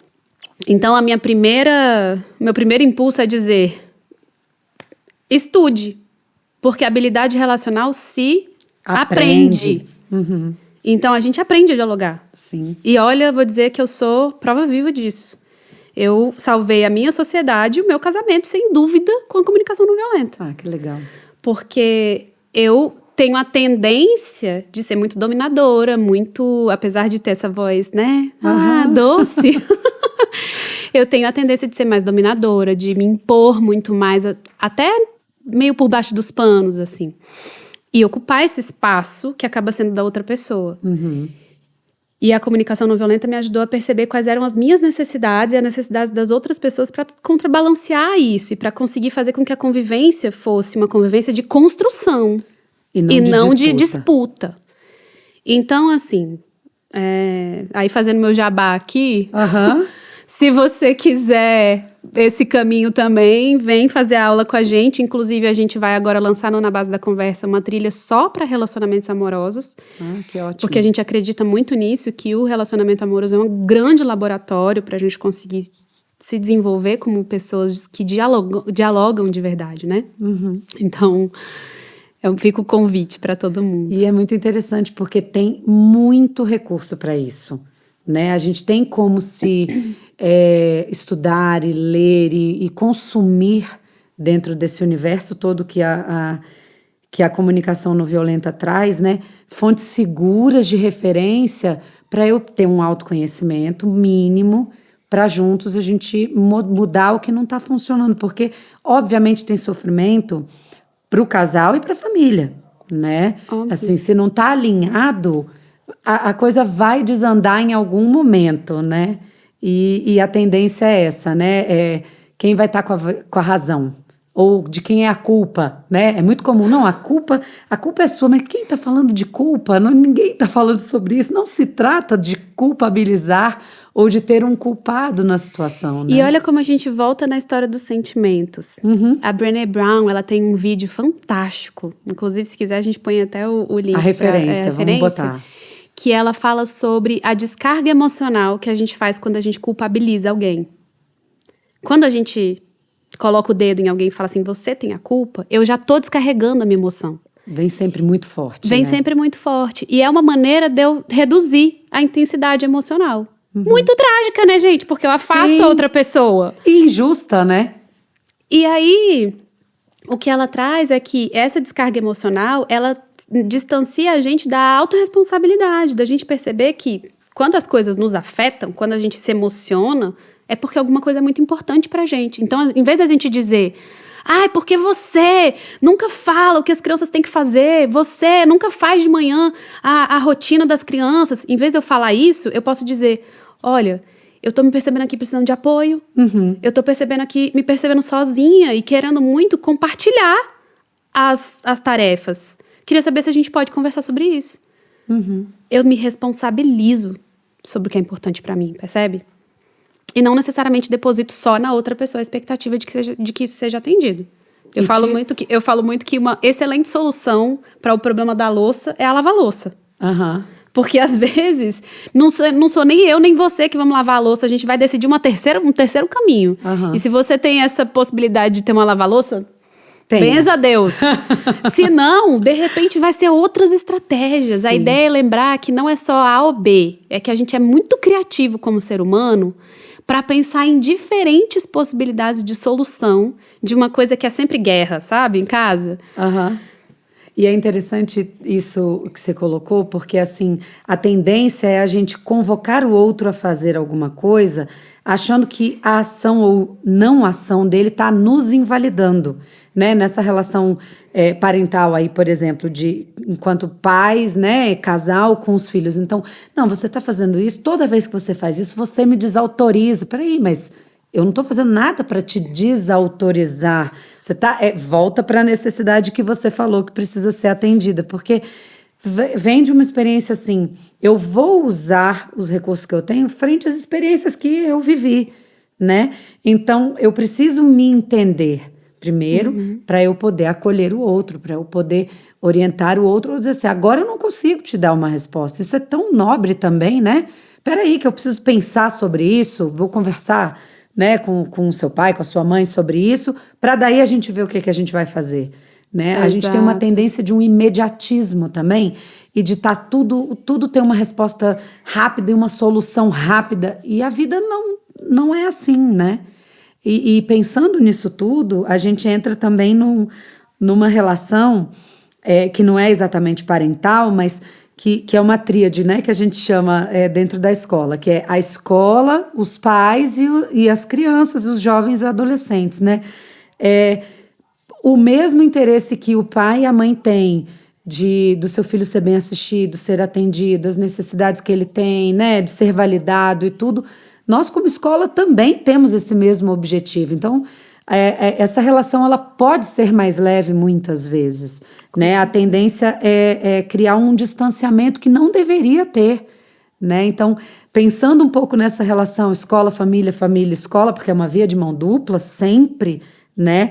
Então, meu primeiro impulso é dizer, estude, porque a habilidade relacional se aprende. Então, a gente aprende a dialogar. Sim. E olha, vou dizer que eu sou prova viva disso. Eu salvei a minha sociedade e o meu casamento, sem dúvida, com a comunicação não violenta. Ah, que legal. Porque eu tenho a tendência de ser muito dominadora, apesar de ter essa voz, né? Doce. Eu tenho a tendência de ser mais dominadora, de me impor muito mais, até meio por baixo dos panos, assim. E ocupar esse espaço que acaba sendo da outra pessoa. E a comunicação não violenta me ajudou a perceber quais eram as minhas necessidades e as necessidades das outras pessoas para contrabalancear isso e para conseguir fazer com que a convivência fosse uma convivência de construção e não de disputa. Então, assim, aí fazendo meu jabá aqui, se você quiser esse caminho também, vem fazer aula com a gente. Inclusive, a gente vai agora lançar no Na Base da Conversa uma trilha só para relacionamentos amorosos. Que ótimo. Porque a gente acredita muito nisso, que o relacionamento amoroso é um grande laboratório para a gente conseguir se desenvolver como pessoas que dialogam de verdade, né? Então, fica o convite para todo mundo. E é muito interessante porque tem muito recurso para isso, né? A gente tem como se estudar e ler e consumir dentro desse universo todo que a comunicação não violenta traz, né? Fontes seguras de referência para eu ter um autoconhecimento mínimo para juntos a gente mudar o que não está funcionando. Porque, obviamente, tem sofrimento para o casal e para a família, né? Óbvio. Assim, se não está alinhado, a coisa vai desandar em algum momento, né? E a tendência é essa, né? Quem vai estar com a razão? Ou de quem é a culpa, né? É muito comum, não, a culpa é sua, mas quem está falando de culpa? Ninguém está falando sobre isso. Não se trata de culpabilizar ou de ter um culpado na situação, né? E olha como a gente volta na história dos sentimentos. A Brené Brown, ela tem um vídeo fantástico. Inclusive, se quiser, a gente põe até o link. A referência, vamos botar. Que ela fala sobre a descarga emocional que a gente faz quando a gente culpabiliza alguém. Quando a gente coloca o dedo em alguém e fala assim, você tem a culpa, eu já tô descarregando a minha emoção. Vem sempre muito forte, Vem né? sempre muito forte. E é uma maneira de eu reduzir a intensidade emocional. Muito trágica, né, gente? Porque eu afasto a outra pessoa. E injusta, né? E aí, o que ela traz é que essa descarga emocional, ela distancia a gente da autorresponsabilidade, da gente perceber que quando as coisas nos afetam, quando a gente se emociona, é porque alguma coisa é muito importante pra gente. Então, em vez da gente dizer, porque você nunca fala o que as crianças têm que fazer, você nunca faz de manhã a rotina das crianças, em vez de eu falar isso, eu posso dizer, olha, eu tô me percebendo aqui precisando de apoio, eu tô me percebendo sozinha e querendo muito compartilhar as tarefas. Queria saber se a gente pode conversar sobre isso. Eu me responsabilizo sobre o que é importante pra mim, percebe? E não necessariamente deposito só na outra pessoa a expectativa de que isso seja atendido. Eu falo muito que uma excelente solução para o problema da louça é a lava-louça. Porque, às vezes, não sou nem eu nem você que vamos lavar a louça. A gente vai decidir um terceiro caminho. E se você tem essa possibilidade de ter uma lava-louça, benza a Deus. Se não, de repente vai ser outras estratégias. Sim. A ideia é lembrar que não é só A ou B. É que a gente é muito criativo como ser humano para pensar em diferentes possibilidades de solução de uma coisa que é sempre guerra, sabe? Em casa. E é interessante isso que você colocou, porque assim, a tendência é a gente convocar o outro a fazer alguma coisa, achando que a ação ou não ação dele está nos invalidando, né? Nessa relação parental aí, por exemplo, de enquanto pais, né, casal com os filhos. Então, não, você está fazendo isso, toda vez que você faz isso, você me desautoriza. Peraí, mas eu não estou fazendo nada para te desautorizar. Você volta para a necessidade que você falou que precisa ser atendida, porque vem de uma experiência assim, eu vou usar os recursos que eu tenho frente às experiências que eu vivi, né? Então, eu preciso me entender primeiro para eu poder acolher o outro, para eu poder orientar o outro ou dizer assim, agora eu não consigo te dar uma resposta. Isso é tão nobre também, né? Peraí, que eu preciso pensar sobre isso, vou conversar, né, com o seu pai, com a sua mãe sobre isso, para daí a gente ver o que a gente vai fazer, né? A gente tem uma tendência de um imediatismo também e de tudo ter uma resposta rápida e uma solução rápida, e a vida não é assim, né? E pensando nisso tudo, a gente entra também numa relação que não é exatamente parental, mas que é uma tríade, né, que a gente chama dentro da escola, que é a escola, os pais e as crianças, os jovens e adolescentes, né? O mesmo interesse que o pai e a mãe têm do seu filho ser bem assistido, ser atendido, as necessidades que ele tem, né, de ser validado e tudo, nós como escola também temos esse mesmo objetivo. Então, essa relação ela pode ser mais leve muitas vezes, né? A tendência é criar um distanciamento que não deveria ter, né? Então, pensando um pouco nessa relação escola, família, família, escola, porque é uma via de mão dupla sempre, né?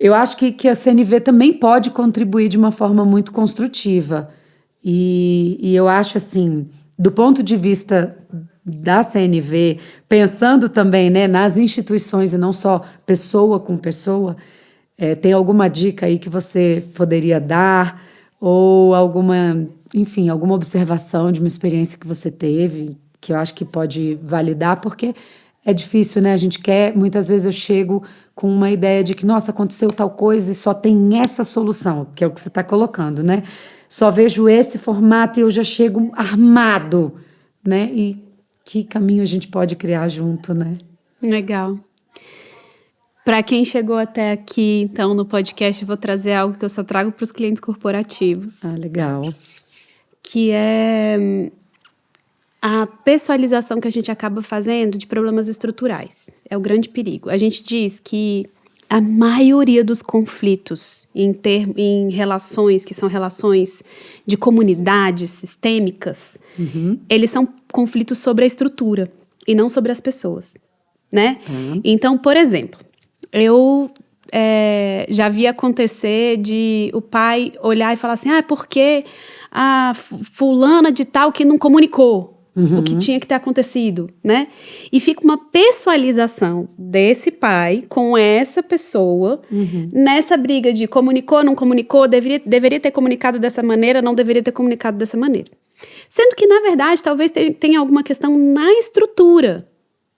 Eu acho que a CNV também pode contribuir de uma forma muito construtiva. E eu acho assim, do ponto de vista da CNV, pensando também, né, nas instituições e não só pessoa com pessoa, tem alguma dica aí que você poderia dar? Ou alguma observação de uma experiência que você teve, que eu acho que pode validar, porque é difícil, né? A gente muitas vezes eu chego com uma ideia de que, nossa, aconteceu tal coisa e só tem essa solução, que é o que você está colocando, né? Só vejo esse formato e eu já chego armado, né? E que caminho a gente pode criar junto, né? Legal. Para quem chegou até aqui, então, no podcast, eu vou trazer algo que eu só trago para os clientes corporativos. Legal. Que é a pessoalização que a gente acaba fazendo de problemas estruturais. É o grande perigo. A gente diz que a maioria dos conflitos em relações que são relações de comunidades sistêmicas, eles são conflitos sobre a estrutura e não sobre as pessoas, né? Então, por exemplo, eu já vi acontecer de o pai olhar e falar assim, porque a fulana de tal que não comunicou o que tinha que ter acontecido, né? E fica uma pessoalização desse pai com essa pessoa nessa briga de comunicou, não comunicou, deveria ter comunicado dessa maneira, não deveria ter comunicado dessa maneira. Sendo que, na verdade, talvez tenha alguma questão na estrutura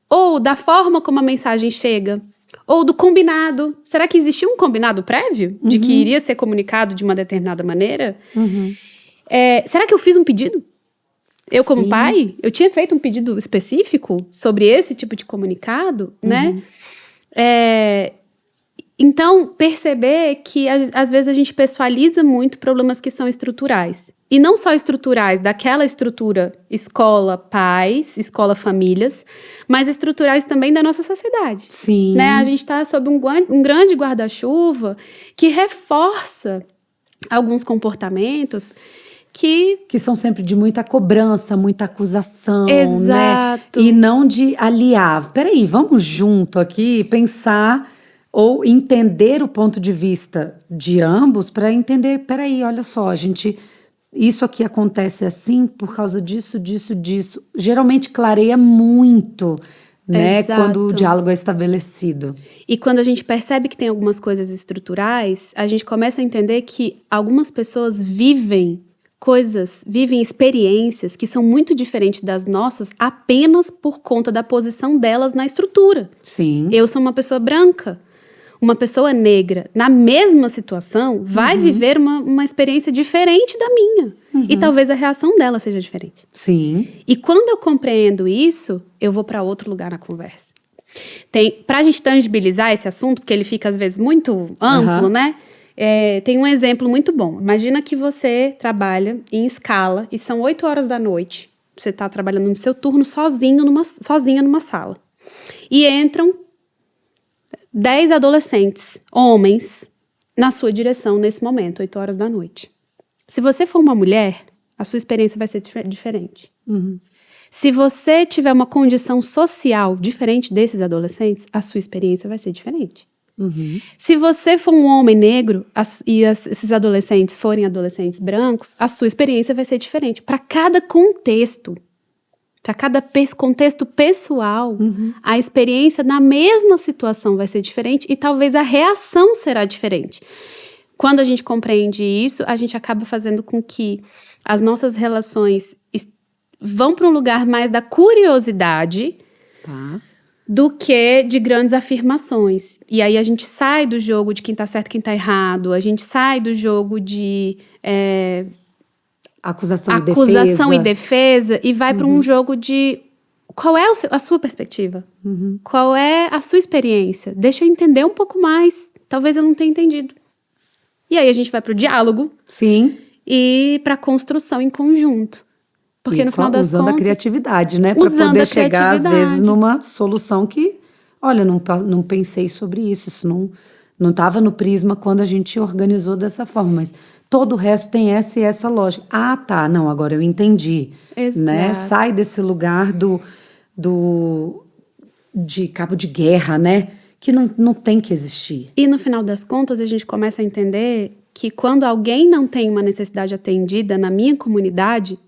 ou da forma como a mensagem chega, Ou do combinado. Será que existia um combinado prévio? De que iria ser comunicado de uma determinada maneira? Será que eu fiz um pedido? Eu, como Sim. pai, eu tinha feito um pedido específico sobre esse tipo de comunicado, né? Então, perceber que às vezes a gente pessoaliza muito problemas que são estruturais. E não só estruturais daquela estrutura escola, pais, escola, famílias, mas estruturais também da nossa sociedade. Sim. Né? A gente está sob um grande guarda-chuva que reforça alguns comportamentos que são sempre de muita cobrança, muita acusação, Exato. né? E não de aliar. Peraí, vamos junto aqui pensar ou entender o ponto de vista de ambos para entender, peraí, olha só, isso aqui acontece assim por causa disso, disso, disso. Geralmente clareia muito, né? Exato. Quando o diálogo é estabelecido. E quando a gente percebe que tem algumas coisas estruturais, a gente começa a entender que algumas pessoas vivem experiências que são muito diferentes das nossas apenas por conta da posição delas na estrutura. Sim. Eu sou uma pessoa branca. Uma pessoa negra, na mesma situação, vai viver uma experiência diferente da minha. E talvez a reação dela seja diferente. Sim. E quando eu compreendo isso, eu vou para outro lugar na conversa. Pra gente tangibilizar esse assunto, porque ele fica às vezes muito amplo, né? Tem um exemplo muito bom. Imagina que você trabalha em escala e são 8 horas da noite. Você está trabalhando no seu turno sozinha numa sala. E entram 10 adolescentes, homens, na sua direção nesse momento, 8 horas da noite. Se você for uma mulher, a sua experiência vai ser diferente. Se você tiver uma condição social diferente desses adolescentes, a sua experiência vai ser diferente. Se você for um homem negro esses adolescentes forem adolescentes brancos, a sua experiência vai ser diferente. Para cada contexto, para cada contexto pessoal, a experiência na mesma situação vai ser diferente e talvez a reação será diferente. Quando a gente compreende isso, a gente acaba fazendo com que as nossas relações vão para um lugar mais da curiosidade do que de grandes afirmações. E aí a gente sai do jogo de quem tá certo e quem tá errado, a gente sai do jogo de acusação e defesa e vai para um jogo de qual é a sua perspectiva? Qual é a sua experiência? Deixa eu entender um pouco mais. Talvez eu não tenha entendido. E aí a gente vai para o diálogo. Sim. E para a construção em conjunto. Porque no final das usando contas... a criatividade, né? Para poder chegar, às vezes, numa solução que... Olha, não pensei sobre isso. Isso não estava no prisma quando a gente organizou dessa forma. Mas todo o resto tem essa e essa lógica. Ah, tá. Não, agora eu entendi. Exato. Né? Sai desse lugar de cabo de guerra, né? Que não tem que existir. E no final das contas, a gente começa a entender que quando alguém não tem uma necessidade atendida na minha comunidade,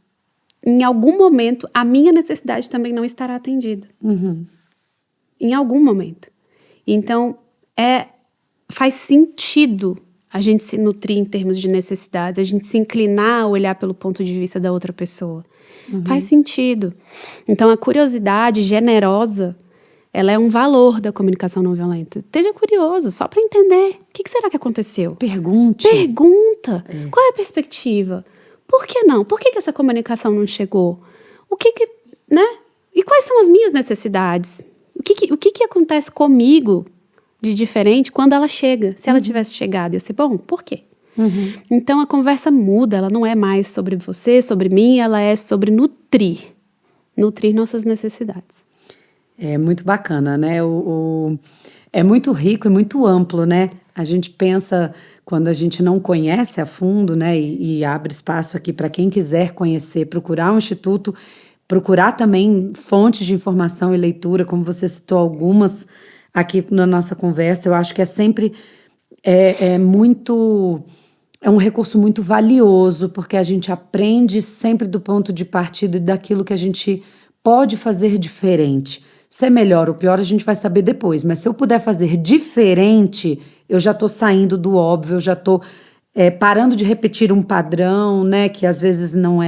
em algum momento, a minha necessidade também não estará atendida. Em algum momento. Então, faz sentido a gente se nutrir em termos de necessidades, a gente se inclinar a olhar pelo ponto de vista da outra pessoa. Faz sentido. Então, a curiosidade generosa, ela é um valor da comunicação não violenta. Esteja curioso, só para entender. O que será que aconteceu? Pergunte. Pergunta. Qual é a perspectiva? Por que não? Por que essa comunicação não chegou? Né? E quais são as minhas necessidades? O que acontece comigo de diferente quando ela chega? Se ela tivesse chegado, ia ser bom? Por quê? Então, a conversa muda. Ela não é mais sobre você, sobre mim. Ela é sobre nutrir nossas necessidades. É muito bacana, né? É muito rico e muito amplo, né? A gente pensa, quando a gente não conhece a fundo, né? E abre espaço aqui para quem quiser conhecer, procurar um instituto, procurar também fontes de informação e leitura, como você citou algumas aqui na nossa conversa. Eu acho que é sempre um recurso muito valioso, porque a gente aprende sempre do ponto de partida e daquilo que a gente pode fazer diferente. Se é melhor ou pior, a gente vai saber depois. Mas se eu puder fazer diferente, eu já estou saindo do óbvio, eu já estou parando de repetir um padrão, né, que às vezes não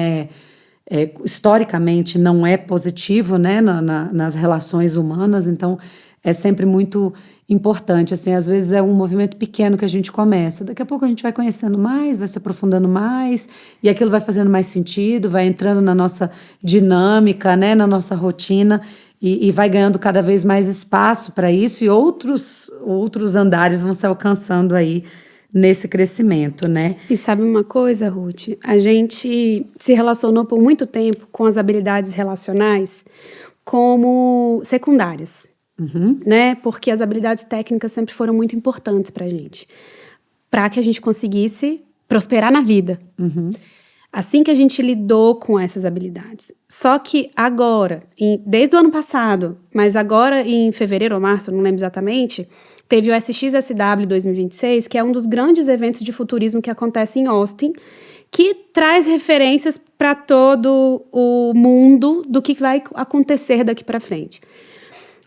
historicamente não é positivo, né, nas relações humanas. Então, é sempre muito importante. Assim, às vezes é um movimento pequeno que a gente começa. Daqui a pouco a gente vai conhecendo mais, vai se aprofundando mais, e aquilo vai fazendo mais sentido, vai entrando na nossa dinâmica, né, na nossa rotina, e vai ganhando cada vez mais espaço para isso, e outros andares vão se alcançando aí nesse crescimento, né? E sabe uma coisa, Ruth? A gente se relacionou por muito tempo com as habilidades relacionais como secundárias, né? Porque as habilidades técnicas sempre foram muito importantes pra gente, para que a gente conseguisse prosperar na vida. Assim que a gente lidou com essas habilidades. Só que agora, desde o ano passado, mas agora em fevereiro ou março, não lembro exatamente, teve o SXSW 2026, que é um dos grandes eventos de futurismo que acontece em Austin, que traz referências para todo o mundo do que vai acontecer daqui para frente.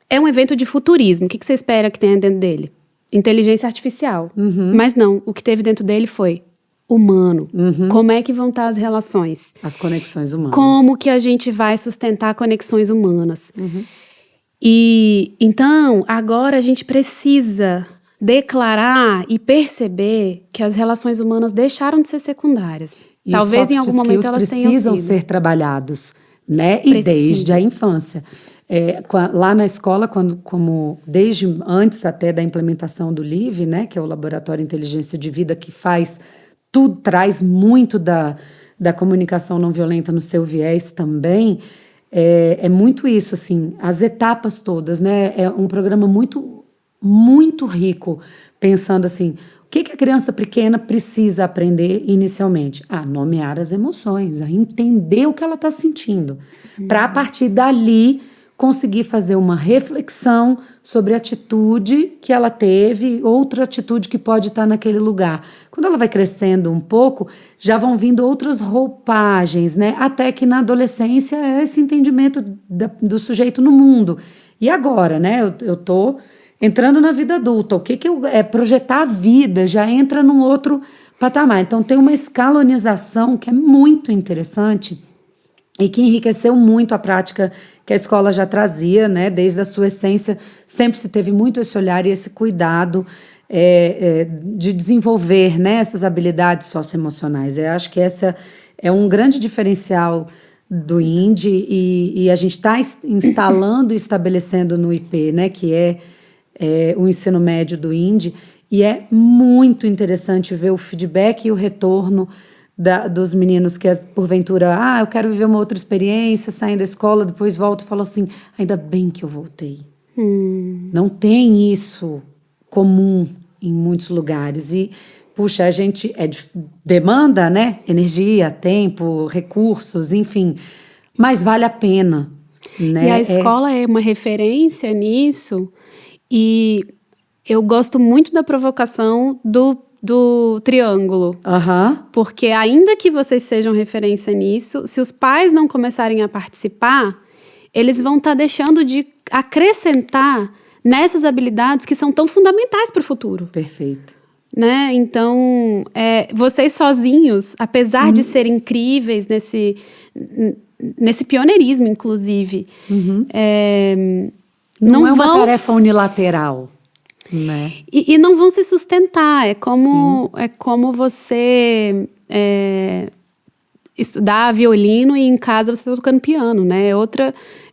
É um evento de futurismo. O que você espera que tenha dentro dele? Inteligência artificial. Mas não, o que teve dentro dele foi humano. Como é que vão estar as relações? As conexões humanas. Como que a gente vai sustentar conexões humanas? E então, agora a gente precisa declarar e perceber que as relações humanas deixaram de ser secundárias. E talvez em algum momento elas tenham sido. Precisam ser trabalhados, né? E desde a infância. Lá na escola, desde antes até da implementação do LIVE, né? Que é o Laboratório de Inteligência de Vida, que faz tudo, traz muito da comunicação não violenta no seu viés também. É muito isso, assim, as etapas todas, né? É um programa muito, muito rico, pensando assim, o que a criança pequena precisa aprender inicialmente? A nomear as emoções, a entender o que ela está sentindo, para a partir dali conseguir fazer uma reflexão sobre a atitude que ela teve, outra atitude que pode estar naquele lugar. Quando ela vai crescendo um pouco, já vão vindo outras roupagens, né? Até que na adolescência é esse entendimento do sujeito no mundo. E agora, né? Eu tô entrando na vida adulta. O que é projetar a vida? Já entra num outro patamar. Então tem uma escalonização que é muito interessante e que enriqueceu muito a prática que a escola já trazia, né? Desde a sua essência, sempre se teve muito esse olhar e esse cuidado de desenvolver, né, essas habilidades socioemocionais. Eu acho que essa é um grande diferencial do INDE e a gente está instalando e estabelecendo no IP, né, que é o ensino médio do INDE, e é muito interessante ver o feedback e o retorno dos meninos que, porventura, eu quero viver uma outra experiência, saem da escola, depois voltam e falam assim, ainda bem que eu voltei. Não tem isso comum em muitos lugares. E, puxa, a gente demanda, né? Energia, tempo, recursos, enfim. Mas vale a pena, né? E a escola é uma referência nisso. E eu gosto muito da provocação do triângulo. Porque ainda que vocês sejam referência nisso, se os pais não começarem a participar, eles vão estar deixando de acrescentar nessas habilidades que são tão fundamentais para o futuro. Perfeito. Né? Então, vocês sozinhos, apesar de serem incríveis nesse pioneirismo, inclusive, não é uma tarefa unilateral. Né? E não vão se sustentar. É como você estudar violino e em casa você está tocando piano, né?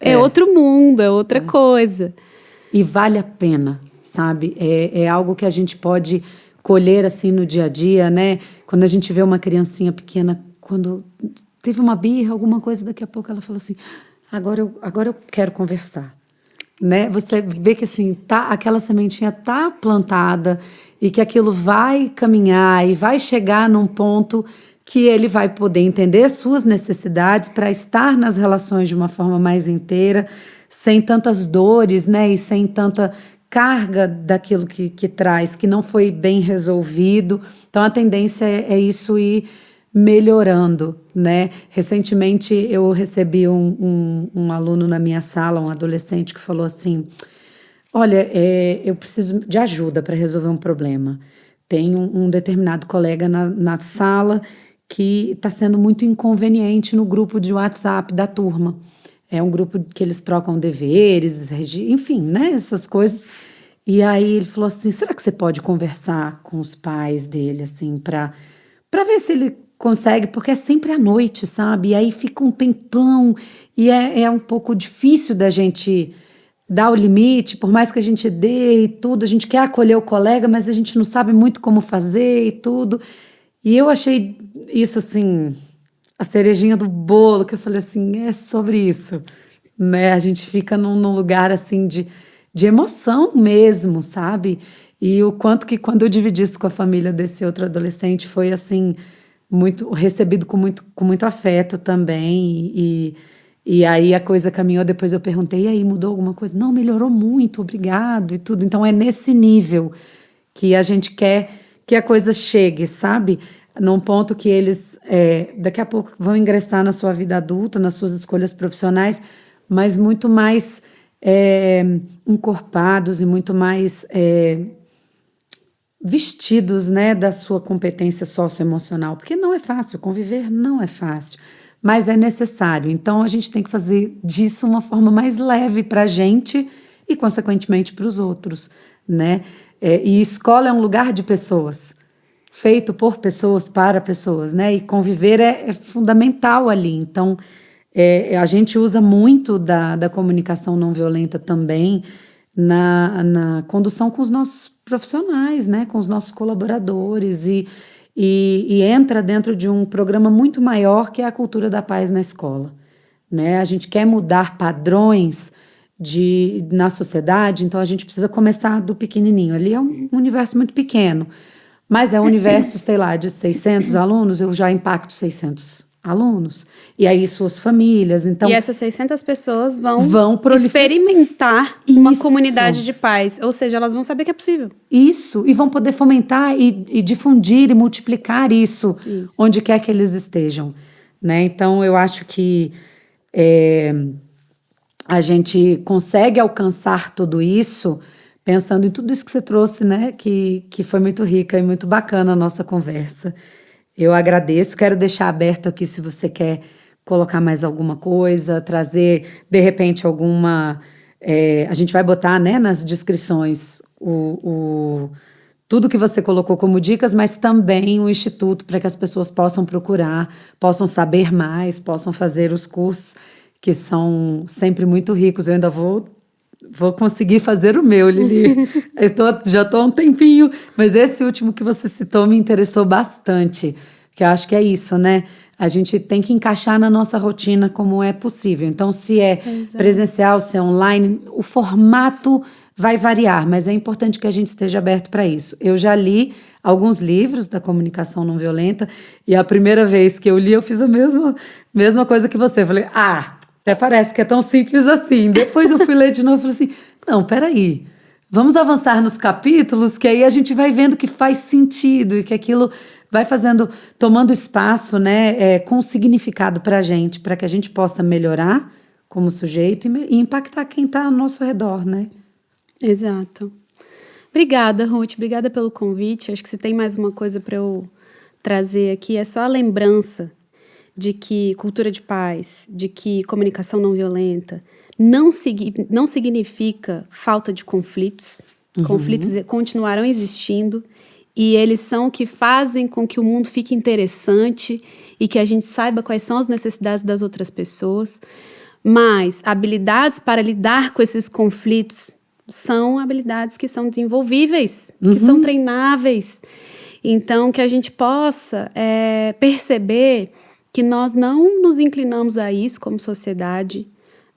É outro mundo, é outra coisa. E vale a pena, sabe? É algo que a gente pode colher assim no dia a dia, né? Quando a gente vê uma criancinha pequena, quando teve uma birra, alguma coisa, daqui a pouco ela fala assim, agora eu quero conversar. Né? Você vê que assim, aquela sementinha está plantada e que aquilo vai caminhar e vai chegar num ponto que ele vai poder entender suas necessidades para estar nas relações de uma forma mais inteira, sem tantas dores, né? E sem tanta carga daquilo que traz, que não foi bem resolvido. Então a tendência é isso ir melhorando, né? Recentemente eu recebi um aluno na minha sala, um adolescente que falou assim, olha, eu preciso de ajuda para resolver um problema. Tem um determinado colega na sala que está sendo muito inconveniente no grupo de WhatsApp da turma. É um grupo que eles trocam deveres, enfim, né? Essas coisas. E aí ele falou assim, será que você pode conversar com os pais dele, assim, pra ver se ele consegue, porque é sempre à noite, sabe? E aí fica um tempão e é um pouco difícil da gente dar o limite, por mais que a gente dê e tudo, a gente quer acolher o colega, mas a gente não sabe muito como fazer e tudo. E eu achei isso, assim, a cerejinha do bolo, que eu falei assim, é sobre isso, né? A gente fica num lugar, assim, de emoção mesmo, sabe? E o quanto que quando eu dividi isso com a família desse outro adolescente foi, assim, recebido com muito afeto também. E aí a coisa caminhou, depois eu perguntei, e aí, mudou alguma coisa? Não, melhorou muito, obrigado e tudo. Então é nesse nível que a gente quer que a coisa chegue, sabe? Num ponto que eles daqui a pouco vão ingressar na sua vida adulta, nas suas escolhas profissionais, mas muito mais encorpados e muito mais vestidos, né, da sua competência socioemocional, porque não é fácil, conviver não é fácil, mas é necessário. Então a gente tem que fazer disso uma forma mais leve para a gente e, consequentemente, para os outros, né? E escola é um lugar de pessoas, feito por pessoas, para pessoas, né? E conviver é fundamental ali. Então a gente usa muito da comunicação não violenta também na condução com os nossos profissionais, né, com os nossos colaboradores e entra dentro de um programa muito maior que é a cultura da paz na escola, né? A gente quer mudar padrões na sociedade, então a gente precisa começar do pequenininho. Ali é um universo muito pequeno, mas é um universo, sei lá, de 600 alunos, eu já impacto 600 alunos, e aí suas famílias, então... E essas 600 pessoas vão experimentar uma comunidade de paz, ou seja, elas vão saber que é possível. Isso, e vão poder fomentar e difundir e multiplicar isso onde quer que eles estejam, né? Então, eu acho que a gente consegue alcançar tudo isso pensando em tudo isso que você trouxe, né? Que foi muito rica e muito bacana a nossa conversa. Eu agradeço, quero deixar aberto aqui se você quer colocar mais alguma coisa, trazer, de repente, alguma... a gente vai botar, né, nas descrições tudo que você colocou como dicas, mas também o Instituto para que as pessoas possam procurar, possam saber mais, possam fazer os cursos que são sempre muito ricos. Eu ainda vou conseguir fazer o meu, Lili. Já estou há um tempinho, mas esse último que você citou me interessou bastante, porque eu acho que é isso, né? A gente tem que encaixar na nossa rotina como é possível. Então, se é presencial, se é online, o formato vai variar, mas é importante que a gente esteja aberto para isso. Eu já li alguns livros da comunicação não violenta e a primeira vez que eu li, eu fiz a mesma coisa que você. Eu falei, até parece que é tão simples assim. Depois eu fui ler de novo e falei assim, não, peraí, vamos avançar nos capítulos, que aí a gente vai vendo que faz sentido e que aquilo vai tomando espaço, né, com significado pra gente, para que a gente possa melhorar como sujeito e impactar quem está ao nosso redor, né? Exato. Obrigada, Ruth, obrigada pelo convite. Acho que se tem mais uma coisa para eu trazer aqui, é só a lembrança de que cultura de paz, de que comunicação não violenta não significa falta de conflitos. Conflitos continuarão existindo e eles são o que fazem com que o mundo fique interessante e que a gente saiba quais são as necessidades das outras pessoas. Mas habilidades para lidar com esses conflitos são habilidades que são desenvolvíveis, que são treináveis. Então, que a gente possa perceber que nós não nos inclinamos a isso como sociedade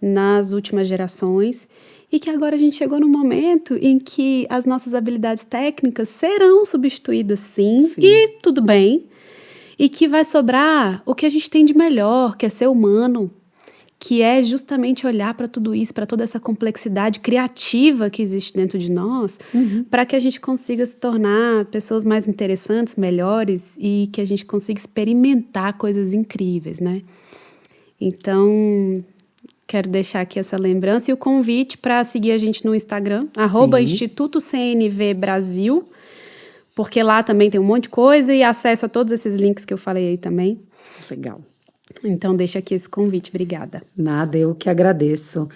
nas últimas gerações e que agora a gente chegou no momento em que as nossas habilidades técnicas serão substituídas sim, e tudo bem, e que vai sobrar o que a gente tem de melhor, que é ser humano, que é justamente olhar para tudo isso, para toda essa complexidade criativa que existe dentro de nós, para que a gente consiga se tornar pessoas mais interessantes, melhores e que a gente consiga experimentar coisas incríveis, né? Então, quero deixar aqui essa lembrança e o convite para seguir a gente no Instagram, @Instituto CNV Brasil, porque lá também tem um monte de coisa e acesso a todos esses links que eu falei aí também. Legal. Então, deixa aqui esse convite. Obrigada. Nada, eu que agradeço.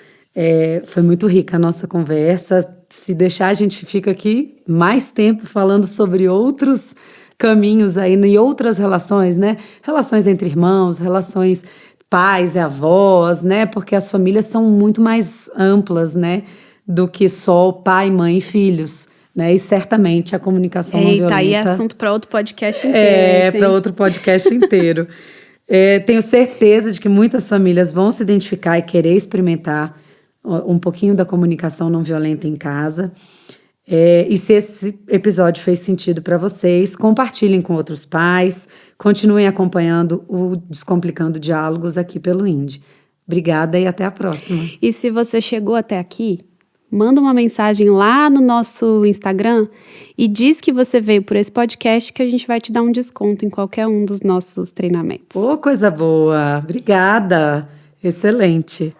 Foi muito rica a nossa conversa. Se deixar, a gente fica aqui mais tempo falando sobre outros caminhos aí e outras relações, né? Relações entre irmãos, relações pais e avós, né? Porque as famílias são muito mais amplas, né? Do que só pai, mãe e filhos, né? E certamente a comunicação não violenta... Eita, aí é assunto para outro podcast inteiro. Para outro podcast inteiro. Tenho certeza de que muitas famílias vão se identificar e querer experimentar um pouquinho da comunicação não violenta em casa. E se esse episódio fez sentido para vocês, compartilhem com outros pais, continuem acompanhando o Descomplicando Diálogos aqui pelo INDE. Obrigada e até a próxima. E se você chegou até aqui, manda uma mensagem lá no nosso Instagram e diz que você veio por esse podcast que a gente vai te dar um desconto em qualquer um dos nossos treinamentos. Pô, coisa boa! Obrigada! Excelente!